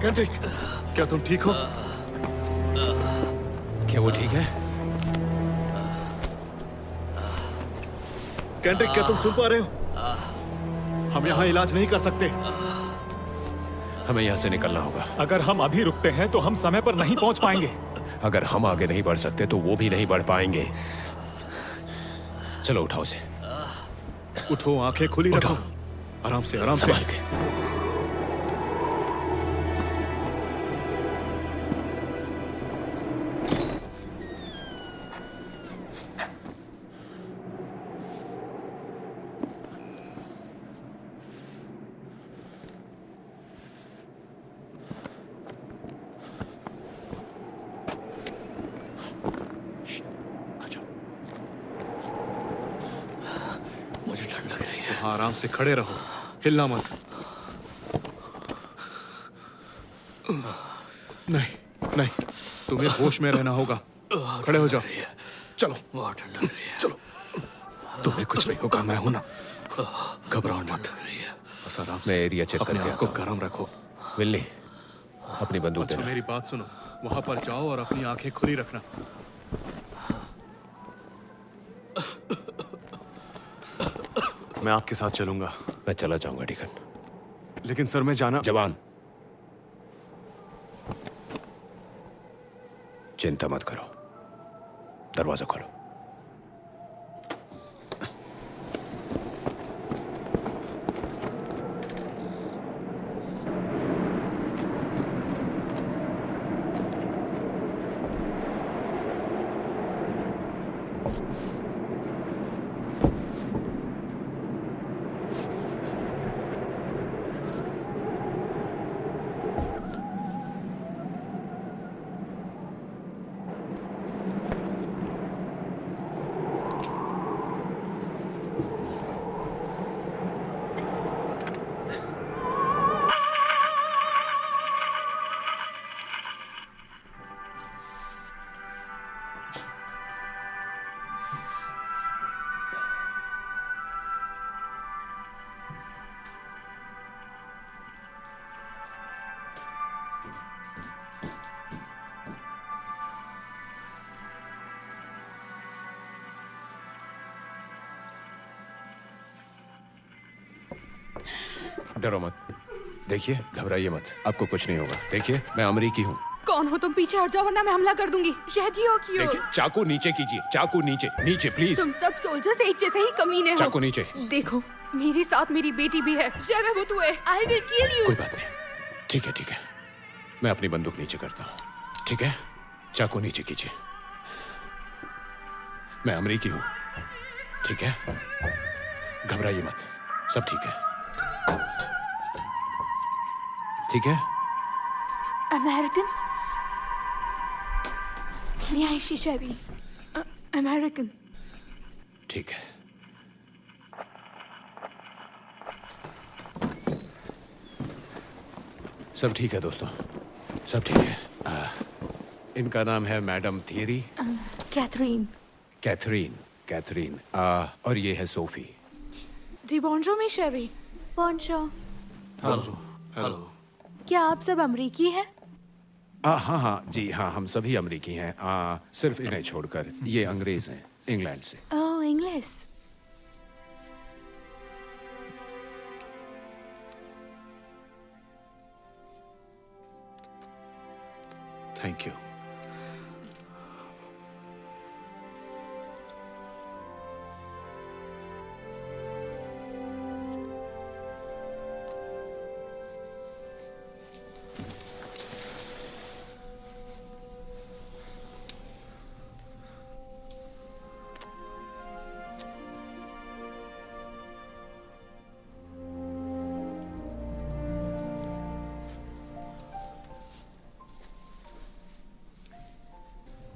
कैंड्रिक, क्या तुम ठीक हो? क्या वो ठीक है? कैंड्रिक, क्या तुम सुन पा रहे हो? हम यहाँ इलाज नहीं कर सकते। हमें यहाँ से निकलना होगा। अगर हम अभी रुकते हैं तो हम समय पर नहीं पहुंच पाएंगे। अगर हम आगे नहीं बढ़ सकते तो वो भी नहीं बढ़ पाएंगे। चलो उठाओ उसे। उठो, आंखें खुली रखो। आराम से, आराम से। संभाल के। मुझे ठंड लग रही है। हाँ, आराम से खड़े रहो, हिलना मत। नहीं नहीं, तुम्हें होश में रहना होगा। खड़े हो जाओ। चलो, बहुत ठंड लग रही है। चलो। तुम्हें कुछ नहीं होगा, मैं हूं ना। घबराओ मत। लग रही है। बस आराम मैं से एरिया चेक अपने करके आप को आता हूं। गर्म रखो। विल्ली, अपनी बंदूक अच्छा, देना। मेरी बात सुनो। वहां पर जाओ और अपनी आंखें खुली रखना। मैं आपके साथ चलूंगा। मैं चला जाऊंगा डिकन। लेकिन सर, मैं जाना। जवान, चिंता मत करो। दरवाजा खोलो। डरो मत। देखिए, घबराइए मत। आपको कुछ नहीं होगा। देखिए, मैं अमरीकी हूँ। कौन हो तुम? पीछे हट जाओ वरना मैं हमला कर दूंगी। शहदी हो क्यों? देखिए, चाकू नीचे कीजिए। चाकू नीचे, नीचे प्लीज। तुम सब सोल्जर्स एक जैसे ही कमीने हो। चाकू नीचे। देखो, मेरे साथ मेरी बेटी भी है। जय वो तू है। I will kill you. कोई बात नहीं। ठीक है, ठीक है। मैं अपनी बंदूक नीचे करता हूँ। ठीक है, चाकू नीचे कीजिए। मैं अमरीकी हूँ। ठीक है, घबराइए मत। सब ठीक है। ठीक है। अमेरिकन? मैं आयशी शबी। अमेरिकन। ठीक है। सब ठीक है दोस्तों, सब ठीक है। इनका नाम है madam Thierry. Catherine. Catherine. Catherine. और ये है सोफी। जी बॉन्जो में शेरी। बॉन्जो। हेलो। हेलो। क्या आप सब अमरीकी हैं? हाँ हाँ जी हाँ, हम सभी अमरीकी हैं। सिर्फ इन्हें छोड़कर। ये अंग्रेज हैं, इंग्लैंड से। Oh, English. Thank you.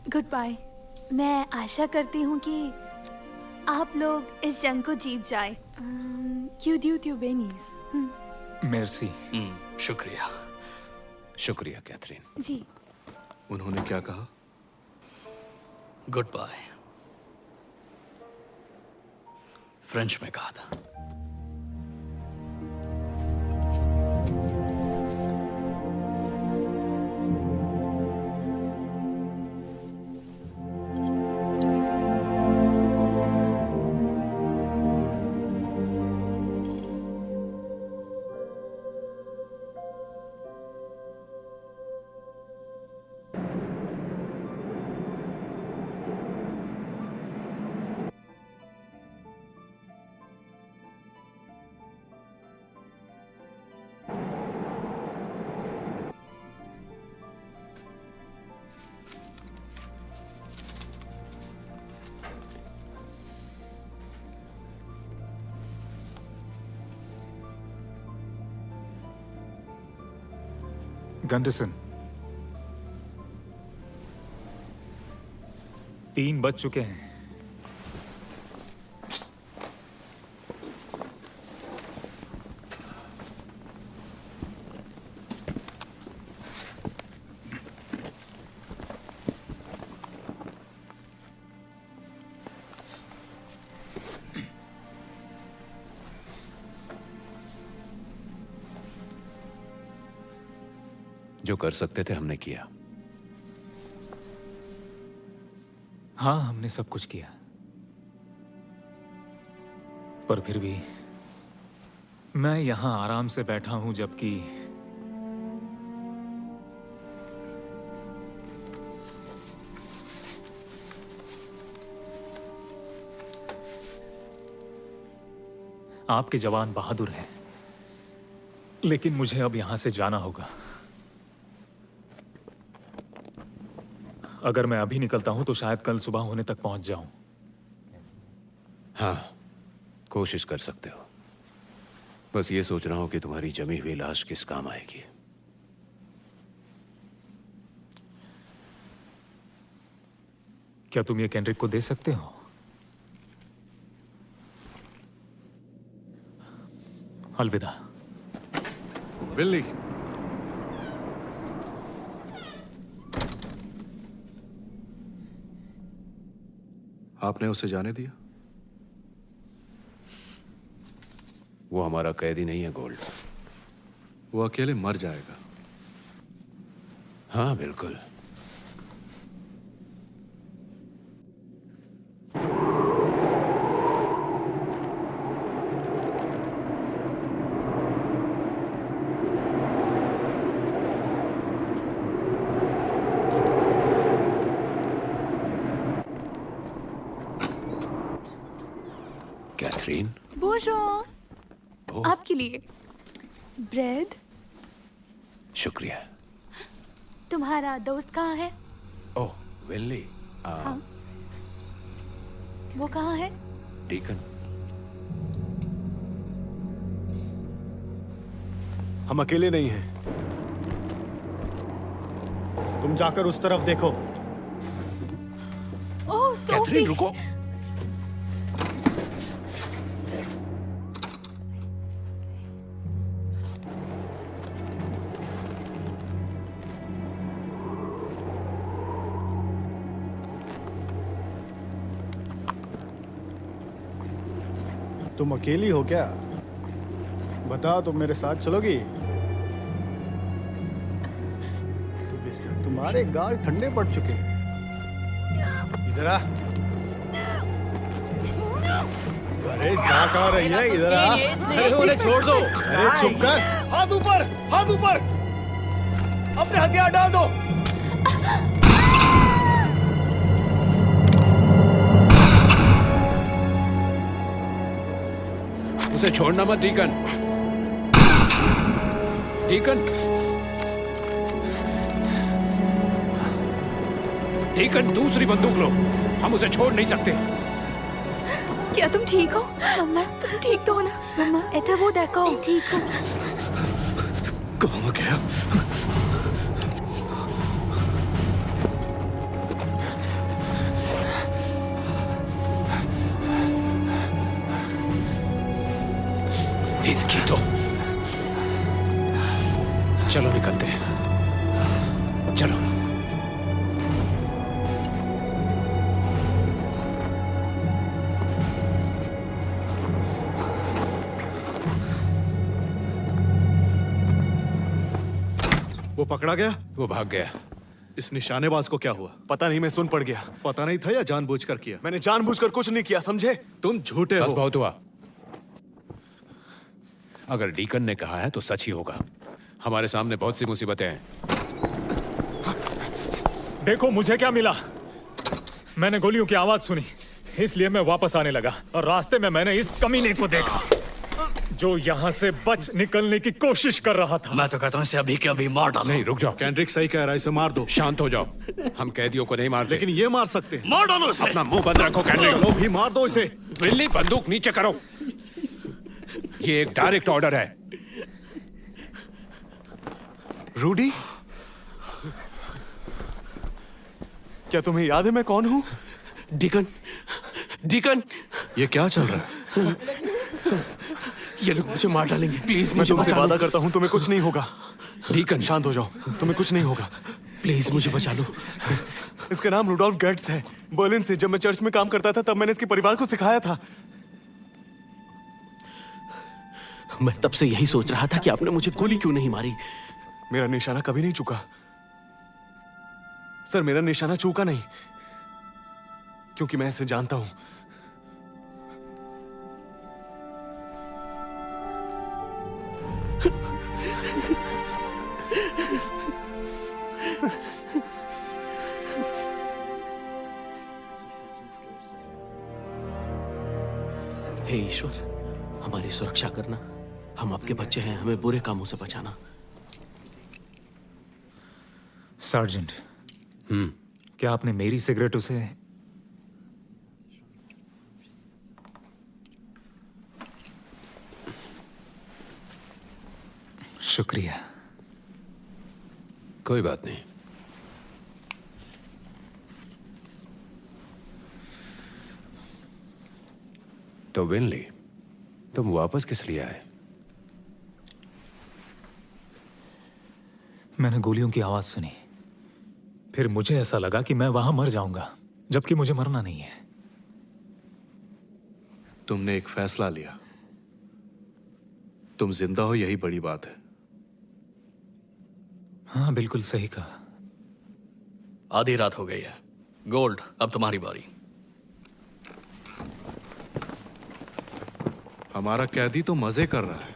Goodbye. मैं आशा करती हूँ कि आप लोग इस जंग को जीत जाए। मेर्सी। शुक्रिया। शुक्रिया कैथरीन। जी। उन्होंने क्या कहा? गुड बाय फ्रेंच में कहा था। गंडरसन, 3 बज चुके हैं। जो कर सकते थे हमने किया। हाँ, हमने सब कुछ किया, पर फिर भी मैं यहां आराम से बैठा हूं, जबकि आपके जवान बहादुर हैं, लेकिन मुझे अब यहां से जाना होगा। अगर मैं अभी निकलता हूं तो शायद कल सुबह होने तक पहुंच जाऊं। हाँ, कोशिश कर सकते हो। बस ये सोच रहा हूं कि तुम्हारी जमी हुई लाश किस काम आएगी। क्या तुम ये केंड्रिक को दे सकते हो? अलविदा। बिल्ली, आपने उसे जाने दिया? वो हमारा कैदी नहीं है गोल्ड। वो अकेले मर जाएगा। हाँ बिल्कुल। कैथरीन, बोंजोर, आपके लिए ब्रेड। शुक्रिया। तुम्हारा दोस्त कहाँ है? ओह, विल्ली। हाँ। वो कहाँ है? डीकन। हम अकेले नहीं हैं। तुम जाकर उस तरफ देखो। ओह, सोफी। कैथरीन रुको। तुम अकेली हो क्या? बताओ, तुम मेरे साथ चलोगी? तुम्हारे गाल ठंडे पड़ चुके हैं। इधर आ। अरे जा कहाँ रही है? इधर आ। अरे उन्हें छोड़ दो। अरे चुप कर। हाथ ऊपर, हाथ ऊपर। अपने हथियार डाल दो। उसे छोड़ना मत डीकन। डीकन, डीकन, दूसरी बंदूक लो। हम उसे छोड़ नहीं सकते। क्या तुम ठीक हो? मम्मा, तुम ठीक तो हो ना? मम्मा, ऐसे वो देखो। ठीक हो? कहाँ गया? इसकी तो चलो निकलते हैं। चलो। वो पकड़ा गया? वो भाग गया। इस निशानेबाज को क्या हुआ? पता नहीं, मैं सुन पड़ गया। पता नहीं था या जानबूझकर किया? मैंने जानबूझकर कुछ नहीं किया, समझे? तुम झूठे बस हो। बहुत हुआ। अगर डीकन ने कहा है तो सच ही होगा। हमारे सामने बहुत सी मुसीबतें हैं। देखो मुझे क्या मिला। मैंने गोलियों की आवाज सुनी, इसलिए मैं वापस आने लगा और रास्ते में मैंने इस कमीने को देखा जो यहाँ से बच निकलने की कोशिश कर रहा था। मैं तो कहता हूँ इसे अभी के अभी मार डालो। नहीं, रुक जाओ। कैंड्रिक सही कह रहा है, इसे मार दो। शांत हो जाओ। हम कैदियों को नहीं मारते। लेकिन ये मार सकते हैं। मार डालो इसे। अपना मुंह बंद रखो कैंड्रिक। चलो भी मार दो इसे। बिल्ली, बंदूक नीचे करो। ये एक डायरेक्ट ऑर्डर है। रूडी, क्या तुम्हें याद है मैं कौन हूं? डीकन, डीकन, ये क्या चल रहा है? ये लोग मुझे मार डालेंगे। प्लीज मैं मुझे तुमसे बचा वादा लो। करता हूं तुम्हें कुछ नहीं होगा। डीकन, शांत हो जाओ, तुम्हें कुछ नहीं होगा। प्लीज मुझे बचा लो। इसका नाम रुडोल्फ गेट्स है। बर्लिन से। जब मैं चर्च में काम करता था तब मैंने इसके परिवार को सिखाया था। मैं तब से यही सोच रहा था कि आपने मुझे गोली क्यों नहीं मारी। मेरा निशाना कभी नहीं चूका सर, मेरा निशाना चूका नहीं, क्योंकि मैं इसे जानता हूं। हे ईश्वर, हमारी सुरक्षा करना। हम आपके बच्चे हैं, हमें बुरे कामों से बचाना। सार्जेंट, क्या आपने मेरी सिगरेट उसे... शुक्रिया। कोई बात नहीं। तो विनली, तुम वापस किस लिए आए? मैंने गोलियों की आवाज सुनी, फिर मुझे ऐसा लगा कि मैं वहां मर जाऊंगा, जबकि मुझे मरना नहीं है। तुमने एक फैसला लिया। तुम जिंदा हो, यही बड़ी बात है। हाँ, बिल्कुल सही कहा। आधी रात हो गई है। गोल्ड, अब तुम्हारी बारी। हमारा कैदी तो मजे कर रहा है।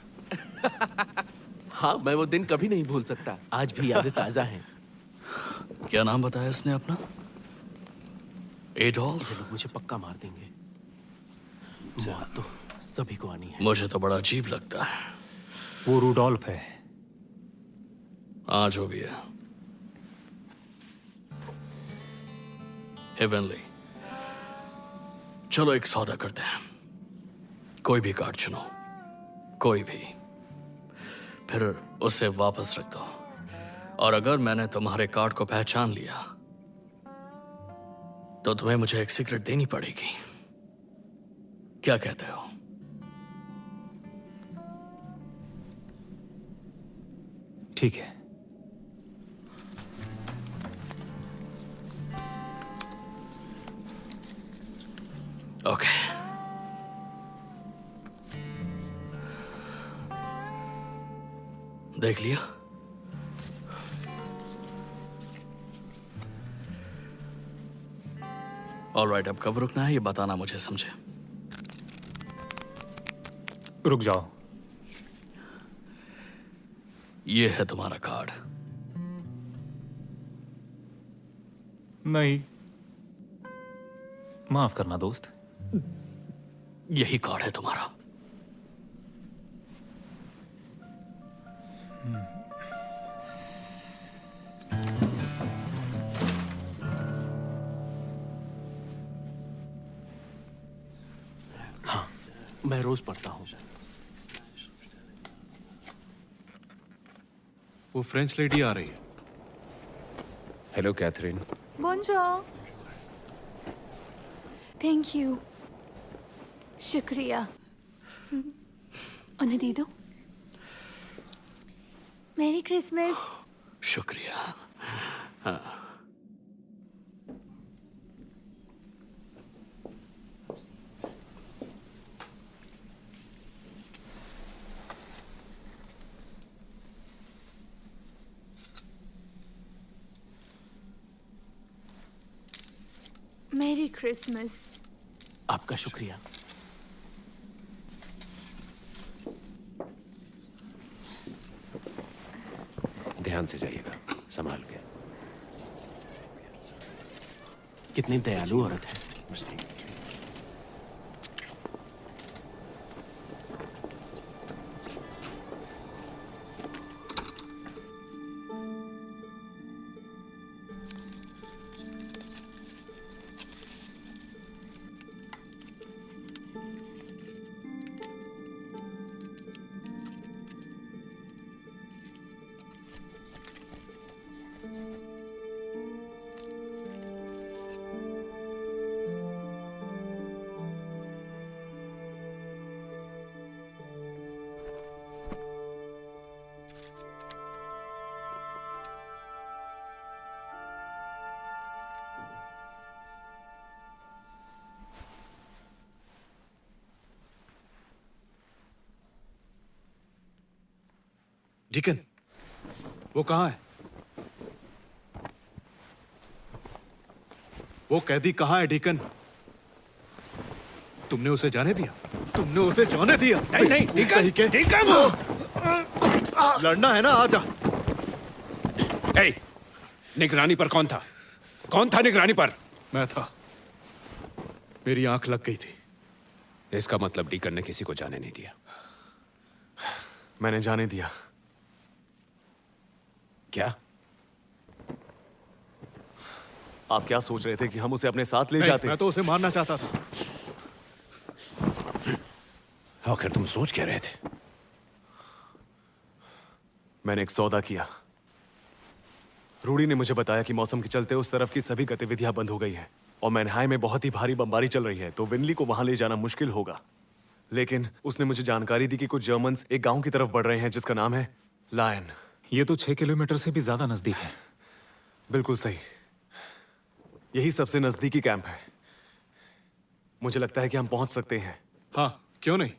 हाँ, मैं वो दिन कभी नहीं भूल सकता। आज भी यादें ताजा हैं। क्या नाम बताया इसने अपना? एडोल्फ? ये लोग मुझे पक्का मार देंगे। मौत तो सभी को आनी है। मुझे तो बड़ा अजीब लगता है। वो रूडोल्फ है। हाँ, जो भी है। हेवनली, चलो एक सौदा करते हैं। कोई भी कार्ड चुनो, कोई भी, फिर उसे वापस रख दो। और अगर मैंने तुम्हारे कार्ड को पहचान लिया तो तुम्हें मुझे एक सिगरेट देनी पड़ेगी। क्या कहते हो? ठीक है। ओके। देख लिया? ऑलराइट, अब कब रुकना है ये बताना मुझे, समझे? रुक जाओ। ये है तुम्हारा कार्ड। नहीं, माफ करना दोस्त। यही कार्ड है तुम्हारा। हाँ, मैं रोज पढ़ता हूँ। वो फ्रेंच लेडी आ रही है। Hello Catherine. बोंजोर। Thank you. शुक्रिया। उन्हें दे दो। मेरी क्रिसमस। शुक्रिया। हाँ। मेरी क्रिसमस। आपका शुक्रिया। ध्यान से जाइएगा, संभाल के। कितनी दयालु औरत है। डीकन, वो कहाँ है? वो कैदी कहाँ है डीकन? तुमने उसे जाने दिया? तुमने उसे जाने दिया? नहीं नहीं डीकन, डीकन! लड़ना है ना, आजा। ए, निगरानी पर कौन था? कौन था निगरानी पर? मैं था। मेरी आंख लग गई थी। इसका मतलब डीकन ने किसी को जाने नहीं दिया। मैंने जाने दिया। क्या? आप क्या सोच रहे थे कि हम उसे अपने साथ ले नहीं, जाते? मैं तो उसे मारना चाहता था। आखिर तुम सोच क्या रहे थे? मैंने एक सौदा किया। रूडी ने मुझे बताया कि मौसम के चलते उस तरफ की सभी गतिविधियां बंद हो गई हैं और मैनहाई में बहुत ही भारी बमबारी चल रही है, तो विनली को वहां ले जाना मुश्किल होगा। लेकिन उसने मुझे जानकारी दी कि कुछ जर्मन्स एक गांव की तरफ बढ़ रहे हैं जिसका नाम है लायन। ये तो 6 किलोमीटर से भी ज्यादा नजदीक है। बिल्कुल सही, यही सबसे नजदीकी कैंप है। मुझे लगता है कि हम पहुंच सकते हैं। हाँ, क्यों नहीं?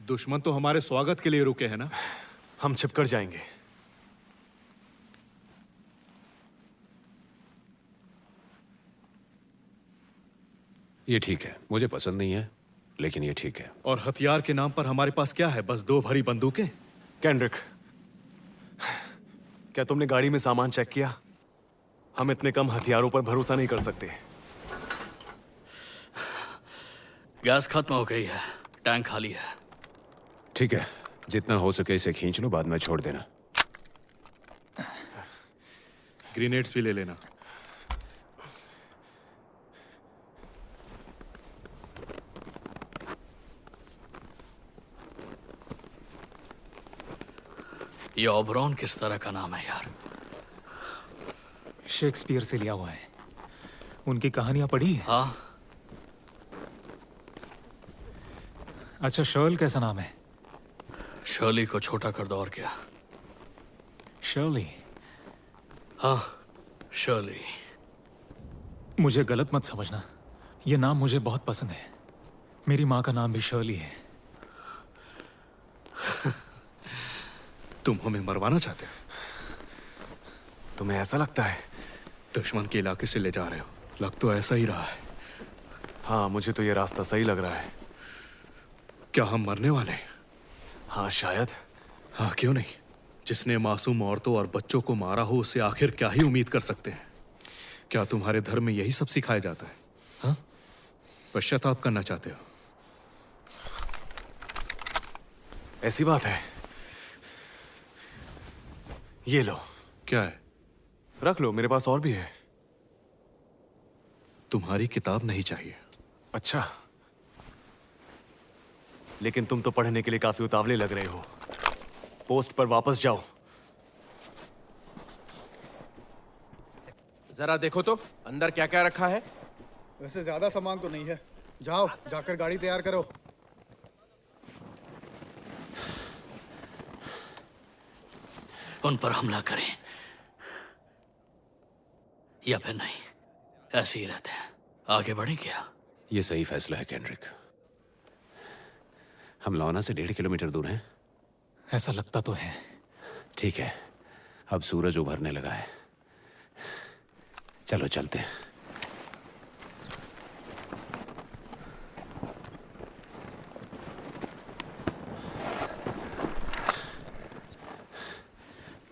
दुश्मन तो हमारे स्वागत के लिए रुके हैं ना। हम छिपकर जाएंगे। ये ठीक है, मुझे पसंद नहीं है, लेकिन ये ठीक है। और हथियार के नाम पर हमारे पास क्या है? बस 2 भरी बंदूकें। केंड्रिक, क्या तुमने गाड़ी में सामान चेक किया? हम इतने कम हथियारों पर भरोसा नहीं कर सकते। गैस खत्म हो गई है, टैंक खाली है। ठीक है, जितना हो सके इसे खींच लो, बाद में छोड़ देना। ग्रेनेड्स भी ले लेना। ये ओबरॉन किस तरह का नाम है यार? शेक्सपियर से लिया हुआ है। उनकी कहानियां पढ़ी है? हाँ। अच्छा, शर्ल कैसा नाम है? शर्ली को छोटा कर दो और क्या। शर्ली? हाँ, शर्ली। मुझे गलत मत समझना, ये नाम मुझे बहुत पसंद है। मेरी माँ का नाम भी शर्ली है। तुम हमें मरवाना चाहते हो? तुम्हें ऐसा लगता है? दुश्मन के इलाके से ले जा रहे हो। लग तो ऐसा ही रहा है। हाँ, मुझे तो ये रास्ता सही लग रहा है। क्या हम मरने वाले हैं? हाँ, शायद। हाँ, क्यों नहीं? जिसने मासूम औरतों और बच्चों को मारा हो, उससे आखिर क्या ही उम्मीद कर सकते हैं? क्या तुम्हारे धर्म में यही सब सिखाया जाता है? हाँ? पश्चाताप करना चाहते हो? ऐसी बात है। ये लो। क्या है? रख लो, मेरे पास और भी है। तुम्हारी किताब नहीं चाहिए। अच्छा, लेकिन तुम तो पढ़ने के लिए काफी उतावले लग रहे हो। पोस्ट पर वापस जाओ। जरा देखो तो अंदर क्या क्या रखा है। वैसे ज्यादा सामान तो नहीं है। जाओ, जाकर गाड़ी तैयार करो। उन पर हमला करें या फिर नहीं, ऐसे ही रहते हैं। आगे बढ़े क्या? ये सही फैसला है केंड्रिक। हम लौना से 1.5 किलोमीटर दूर हैं। ऐसा लगता तो है। ठीक है, अब सूरज उभरने लगा है। चलो चलते हैं।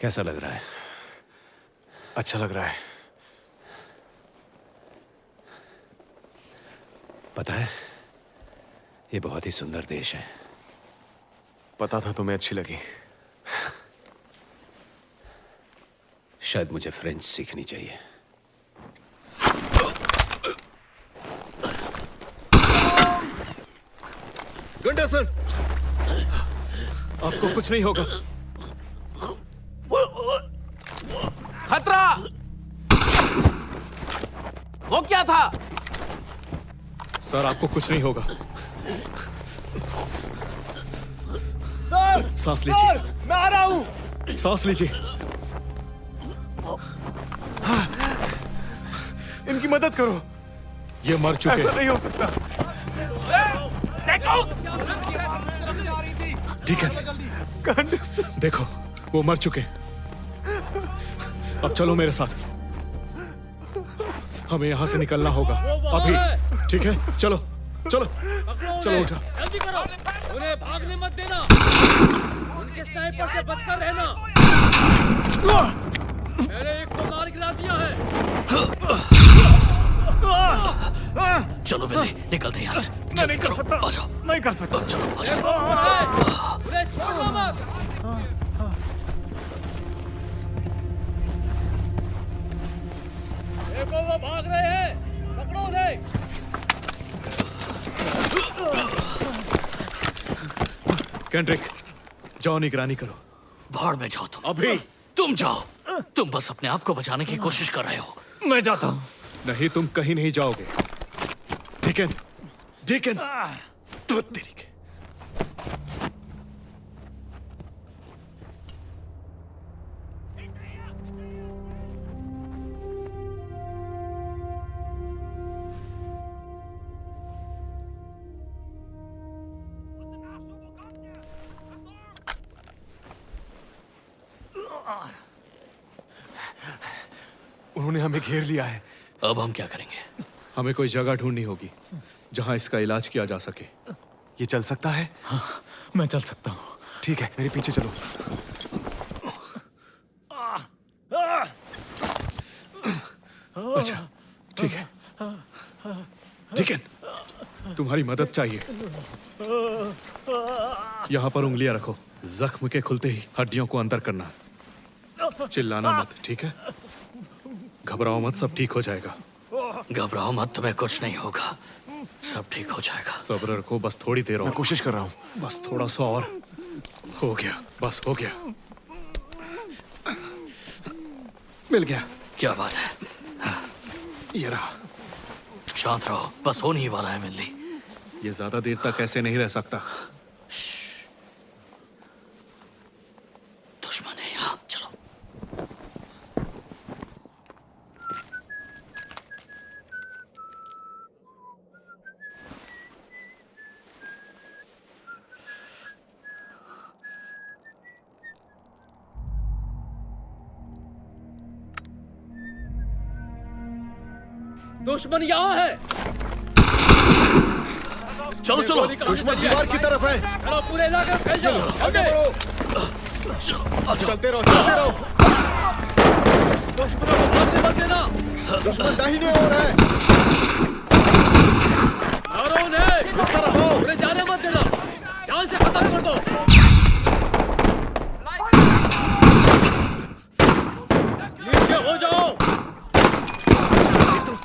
कैसा लग रहा है? अच्छा लग रहा है। पता है, ये बहुत ही सुंदर देश है। पता था तुम्हें अच्छी लगी। शायद मुझे फ्रेंच सीखनी चाहिए। गंडासन, आपको कुछ नहीं होगा। खतरा! वो क्या था? सर, आपको कुछ नहीं होगा। सर! सांस लीजिए। सर, मैं आ रहा हूं। सांस लीजिए। इनकी मदद करो। ये मर चुके ऐसा हैं। नहीं हो सकता। देखो! डीकन, देखो वो मर चुके हैं। अब चलो मेरे साथ, हमें यहाँ से निकलना होगा अभी। ठीक है, चलो चलो चलो उठा। जल्दी करो, उन्हें भागने मत देना, उनके स्नाइपर से बचकर रहना। मैंने एक को मार गिरा दिया है। चलो विनय, निकलते हैं यहाँ से। मैं नहीं कर सकता, आ जाओ। नहीं कर सकता। चलो आ ये जाओ। कौन है? उन्हें छोड़ो मत। देखो वो भाग रहे हैं, पकड़ो उन्हें। केंड्रिक, जाओ निगरानी करो। भाड़ में जाओ तुम। अभी तुम जाओ, तुम बस अपने आप को बचाने की कोशिश कर रहे हो। मैं जाता हूँ। नहीं, तुम कहीं नहीं जाओगे। डिकन, डिकन, तो तेरी के। उन्होंने हमें घेर लिया है। अब हम क्या करेंगे? हमें कोई जगह ढूंढनी होगी जहां इसका इलाज किया जा सके। ये चल सकता है? हाँ, मैं चल सकता हूँ। ठीक है, मेरे पीछे चलो। अच्छा, ठीक है। डिकन, तुम्हारी मदद चाहिए। यहाँ पर उंगलियां रखो। जख्म के खुलते ही हड्डियों को अंदर करना। चिल्लाना मत, ठीक है? घबराओ मत, सब ठीक हो जाएगा। घबराओ मत, तुम्हें कुछ नहीं होगा, सब ठीक हो जाएगा। सब्र रखो, बस थोड़ी देर मैं और। कोशिश कर रहा हूँ। बस थोड़ा सा और। हो गया, बस हो गया। मिल गया। क्या बात है? ये रहा। शांत रहो, बस होने ही वाला है मिल्ली। ये ज्यादा देर तक ऐसे नहीं रह सकता। दुश्मन है यहाँ, चलो। दुश्मन यहाँ है। चलो चलो, दुश्मन दीवार की तरफ है। चलो पूरे इलाके में फैल जाओ। आगे बढ़ो। चलो आ जाओ। चलते रहो, चलते रहो। दुश्मनों को भागने मत देना। दुश्मन दाहिने ओर है। मारो उन्हें। इस तरफ आओ। उन्हें जाने मत देना, जान से खत्म कर दो। नीचे हो जाओ।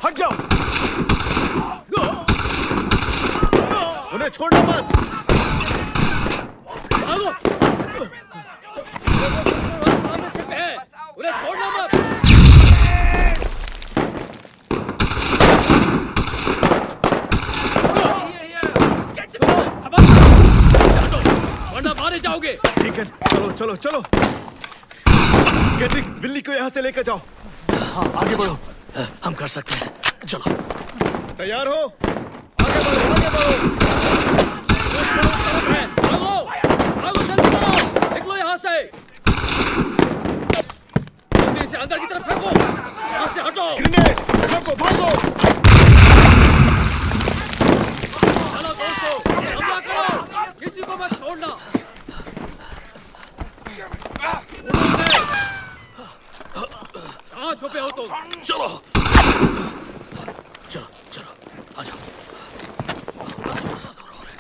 हट जाओ। उन्हें छोड़ना मत। भागो। सामने छिपे हैं, उन्हें छोड़ना मत। वरना मारे जाओगे। ठीक है, चलो चलो चलो। केंड्रिक, विल्ली को यहाँ से लेकर जाओ। हाँ, आगे बढ़ो। हम कर सकते हैं, चलो। तैयार हो? आगे बढ़ो, आगे बढ़ो। भागो, भागो, जल्दी करो, निकलो यहाँ से। जल्दी से अंदर की तरफ फेंको, यहाँ से हटो। ग्रेनेड, भागो भागो। चलो दोस्तों, हमला करो, किसी को मत छोड़ना। कहाँ छुपे हो तुम? चलो चलो चलो, आ जाओ। बस थोड़ा सा दूर और है।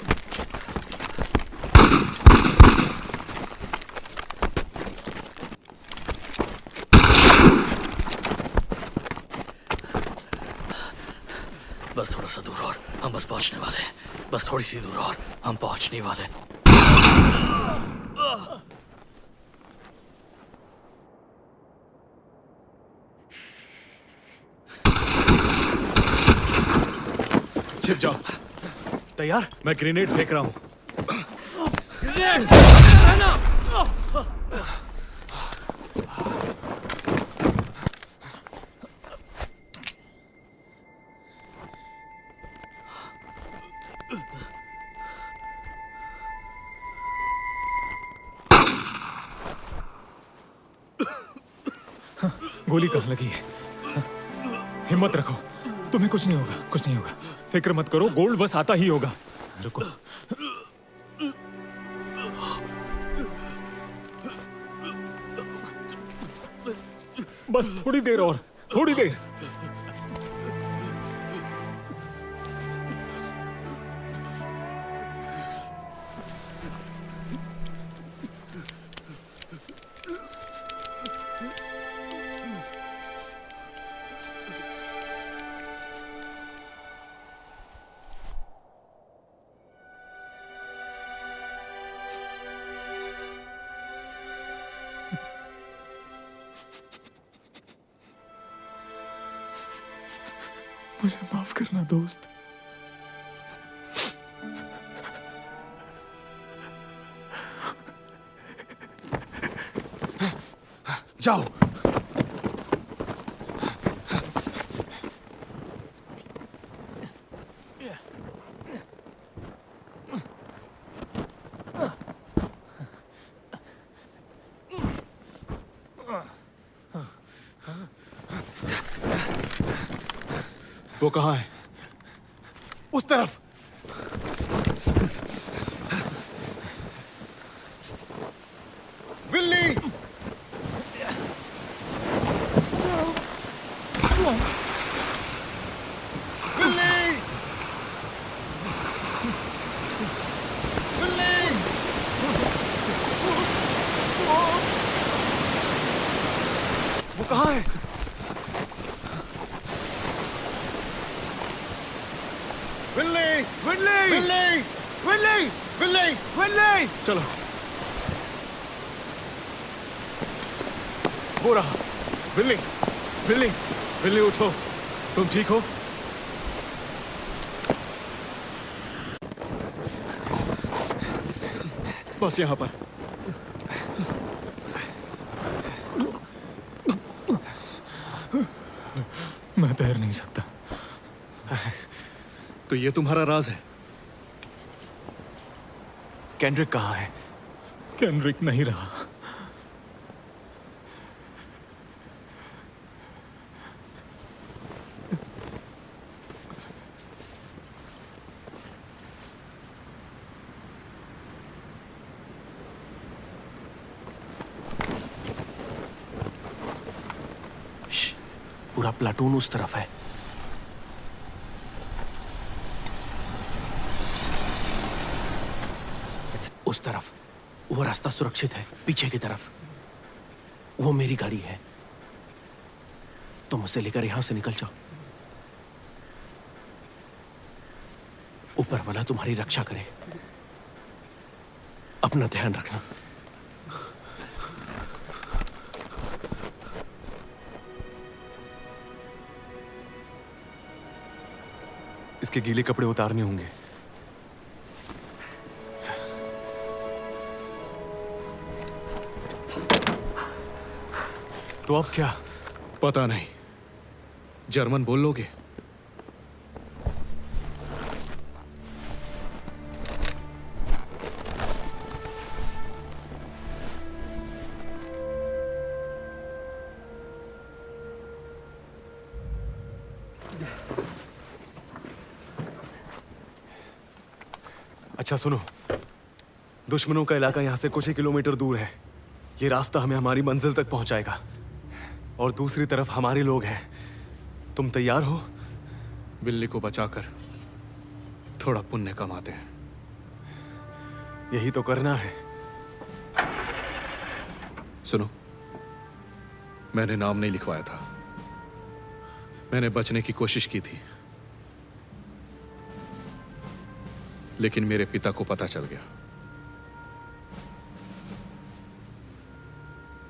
बस थोड़ा सा दूर और, हम बस पहुंचने वाले हैं। बस थोड़ी सी दूर और, हम पहुंचने वाले हैं। छिप जाओ। तैयार? मैं ग्रेनेड फेंक रहा हूँ। ग्रेनेड, रहना। गोली कहाँ लगी है? हिम्मत रखो, तुम्हें कुछ नहीं होगा, कुछ नहीं होगा। फिक्र मत करो, गोल्ड बस आता ही होगा। रुको। बस थोड़ी देर और, थोड़ी देर। मुझे माफ करना दोस्त। जाओ। वो कहाँ है? उस तरफ। विल्ली! विल्ली! विल्ली! वो कहाँ है? विल्ली! विनली! विल्ली! विनली! विल्ली! विनली! चलो। वो रहा। विल्ली, विल्ली, विल्ली उठो। तुम ठीक हो? बस यहाँ पर। मैं तैर नहीं सकता। तो ये तुम्हारा राज है? केंड्रिक कहाँ है? केंड्रिक नहीं रहा। पूरा प्लाटून उस तरफ है। उस तरफ वो रास्ता सुरक्षित है। पीछे की तरफ वो मेरी गाड़ी है। तुम उसे लेकर यहां से निकल जाओ। ऊपर वाला तुम्हारी रक्षा करे। अपना ध्यान रखना। इसके गीले कपड़े उतारने होंगे। तो अब क्या? पता नहीं। जर्मन बोल लोगे? अच्छा सुनो, दुश्मनों का इलाका यहां से कुछ ही किलोमीटर दूर है। ये रास्ता हमें हमारी मंजिल तक पहुंचाएगा और दूसरी तरफ हमारे लोग हैं। तुम तैयार हो? बिल्ली को बचाकर थोड़ा पुण्य कमाते हैं। यही तो करना है। सुनो, मैंने नाम नहीं लिखवाया था। मैंने बचने की कोशिश की थी, लेकिन मेरे पिता को पता चल गया।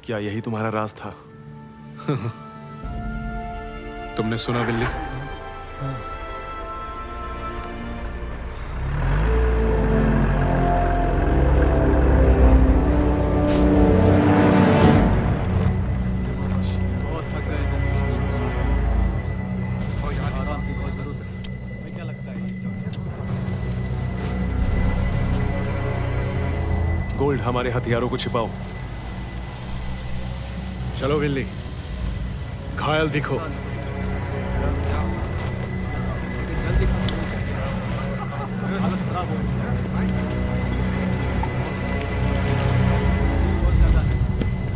क्या यही तुम्हारा राज था? तुमने सुना बिल्ली? बहुत थक गए हैं। आराम की बहुत जरूरत है। क्या लगता है? गोल्ड, हमारे हथियारों को छिपाओ। चलो बिल्ली। घायल दिखो। जल्दी हालत खराब हो गई। बहुत ज्यादा है,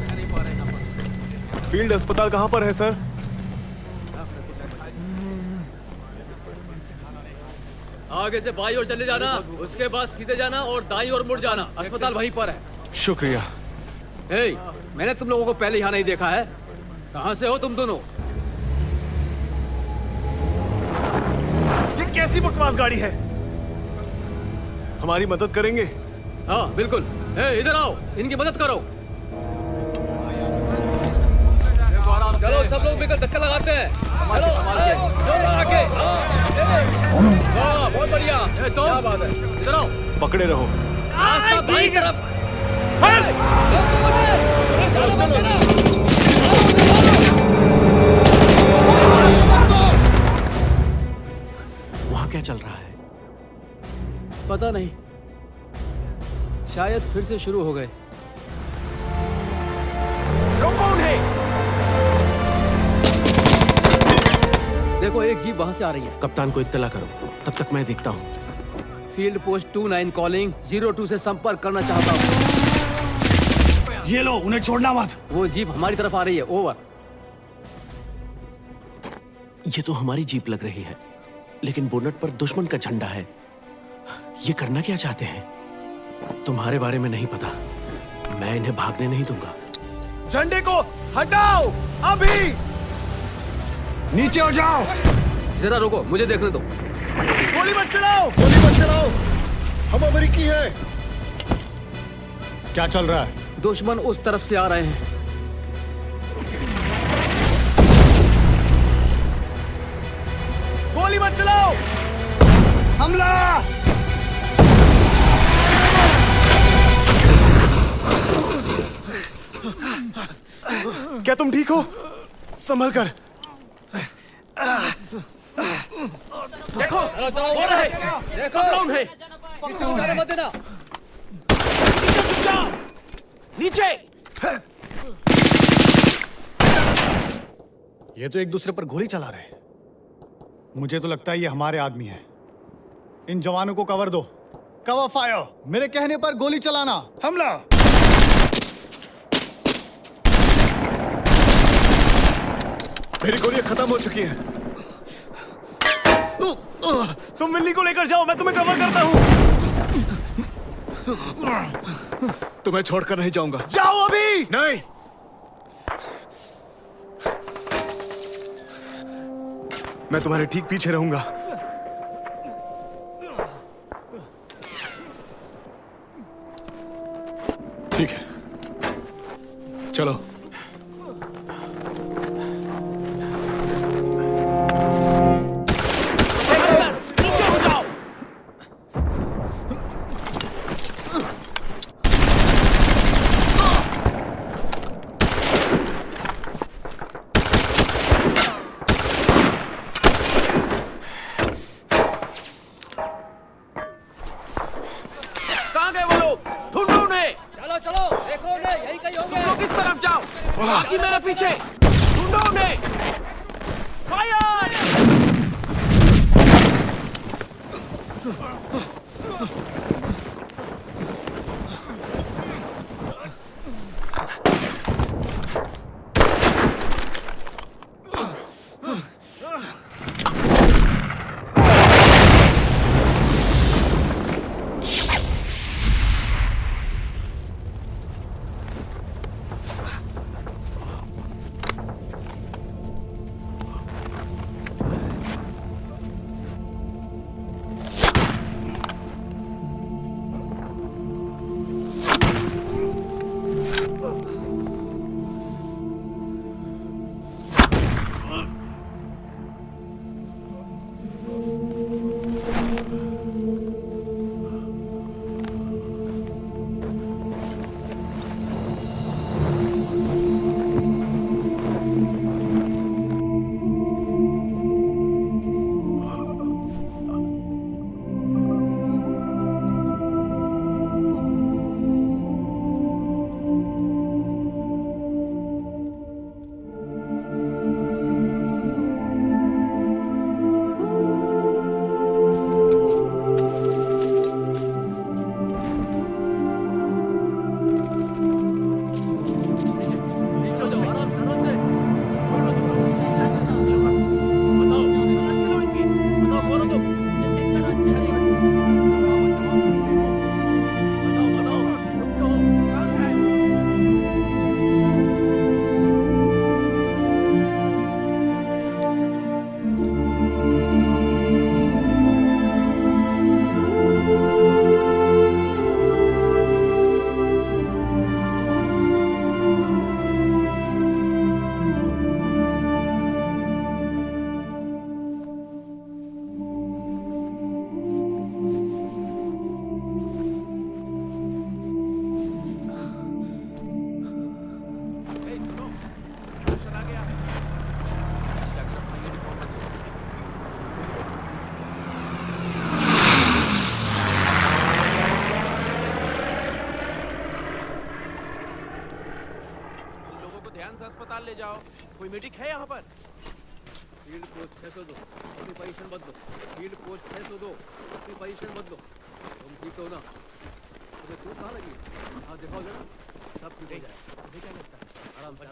रह नहीं पा रहे यहाँ पर। फील्ड अस्पताल कहाँ पर है सर? आगे से बाई ओर चले जाना, उसके बाद सीधे जाना और दाईं ओर मुड़ जाना। अस्पताल वहीं पर है। शुक्रिया। हे, मैंने तुम लोगों को पहले यहाँ नहीं देखा है। कहाँ से हो तुम दोनों? ये कैसी बकवास गाड़ी है? हमारी मदद करेंगे? हाँ बिल्कुल। हे, इधर आओ, इनकी मदद करो। चलो सब लोग मिलकर धक्का लगाते हैं। चलो, जोर लगा के। हाँ, बहुत बढ़िया। तो क्या बात है? इधर आओ। पकड़े रहो। रास्ता बाईं तरफ। चलो चलो। वहां क्या चल रहा है? पता नहीं, शायद फिर से शुरू हो गए। रोको उन्हें। देखो, एक जीप वहां से आ रही है। कप्तान को इत्तला करो, तब तक मैं देखता हूँ। फील्ड पोस्ट 29 कॉलिंग, 02 से संपर्क करना चाहता हूँ। ये लो, उन्हें छोड़ना मत। वो जीप हमारी तरफ आ रही है। ओवर। ये तो हमारी जीप लग रही है, लेकिन बोनट पर दुश्मन का झंडा है। ये करना क्या चाहते हैं? तुम्हारे बारे में नहीं पता। मैं इन्हें भागने नहीं दूंगा। झंडे को हटाओ अभी। नीचे हो जाओ। जरा रुको, मुझे देखने दो। गोली मत चलाओ, गोली मत चलाओ। हम अमेरिकी हैं। क्या चल रहा है? दुश्मन उस तरफ से आ रहे हैं। गोली मत चलाओ। हमला। क्या तुम ठीक हो? संभल कर। देखो, हो रहा है। देखो, कौन है? किसी को जाने मत देना। नीचे। ये तो एक दूसरे पर गोली चला रहे हैं। मुझे तो लगता है ये हमारे आदमी हैं। इन जवानों को कवर दो। Cover fire. मेरे कहने पर गोली चलाना। हमला। मेरी गोलियां खत्म हो चुकी हैं। तुम मिल्ली को लेकर जाओ, मैं तुम्हें कवर करता हूँ। तुम्हें छोड़कर नहीं जाऊंगा। जाओ अभी। नहीं। मैं तुम्हारे ठीक पीछे रहूंगा। ठीक है, चलो। नीचे हो जाओ। कहाँ गए वो लोग? ढूंढो उन्हें। चलो चलो, देखो उन्हें, यही कहीं होंगे। तुम लोग इस तरफ जाओ, बाकी मेरे पीछे। ढूंढो उन्हें। फायर! अस्पताल ले जाओ। कोई मेडिक है यहाँ पर? फील्ड पोस्ट 602 अपनी पोजीशन बदलो। फील्ड पोस्ट 602 अपनी पोजीशन बदलो। तुम ठीक हो ना? तुम्हें चोट कहाँ लगी? हाँ दिखाओ जरा, सब ठीक हो जाए। मुझे क्या लगता है? आराम से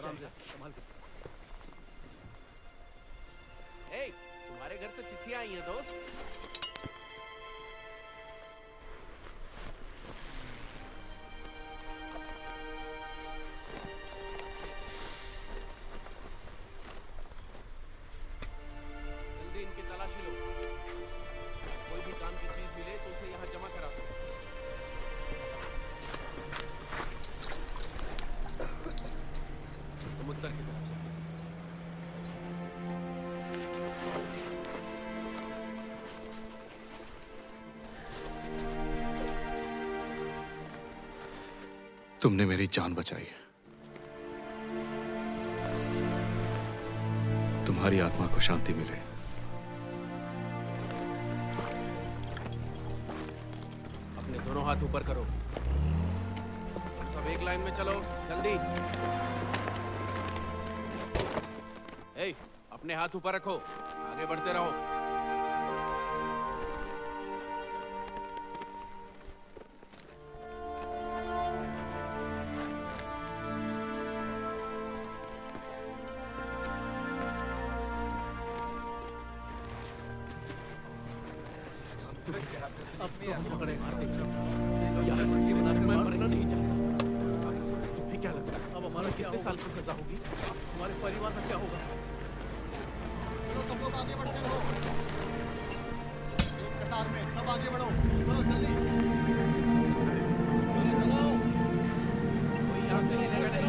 संभाल के। ए, तुम्हारे घर से चिट्ठियां आई हैं दोस्त। जल्दी इनकी तलाशी लो। कोई भी काम की चीज मिले तो उसे यहाँ जमा करा दो। तुम उत्तर की तरफ चलो। तुमने मेरी जान बचाई। तुम्हारी आत्मा को शांति मिले। अपने दोनों हाथ ऊपर करो। सब एक लाइन में चलो, जल्दी। ए, अपने हाथ ऊपर रखो, आगे बढ़ते रहो। मैं मरना नहीं चाहता। तुम्हें क्या लगता है अब हमारा कितने साल की सजा होगी? हमारे परिवार का क्या होगा? सब लोग आगे बढ़ते रहो। एक कतार में सब आगे बढ़ो। चलो जल्दी। कोई यहाँ से नहीं लेगा नहीं।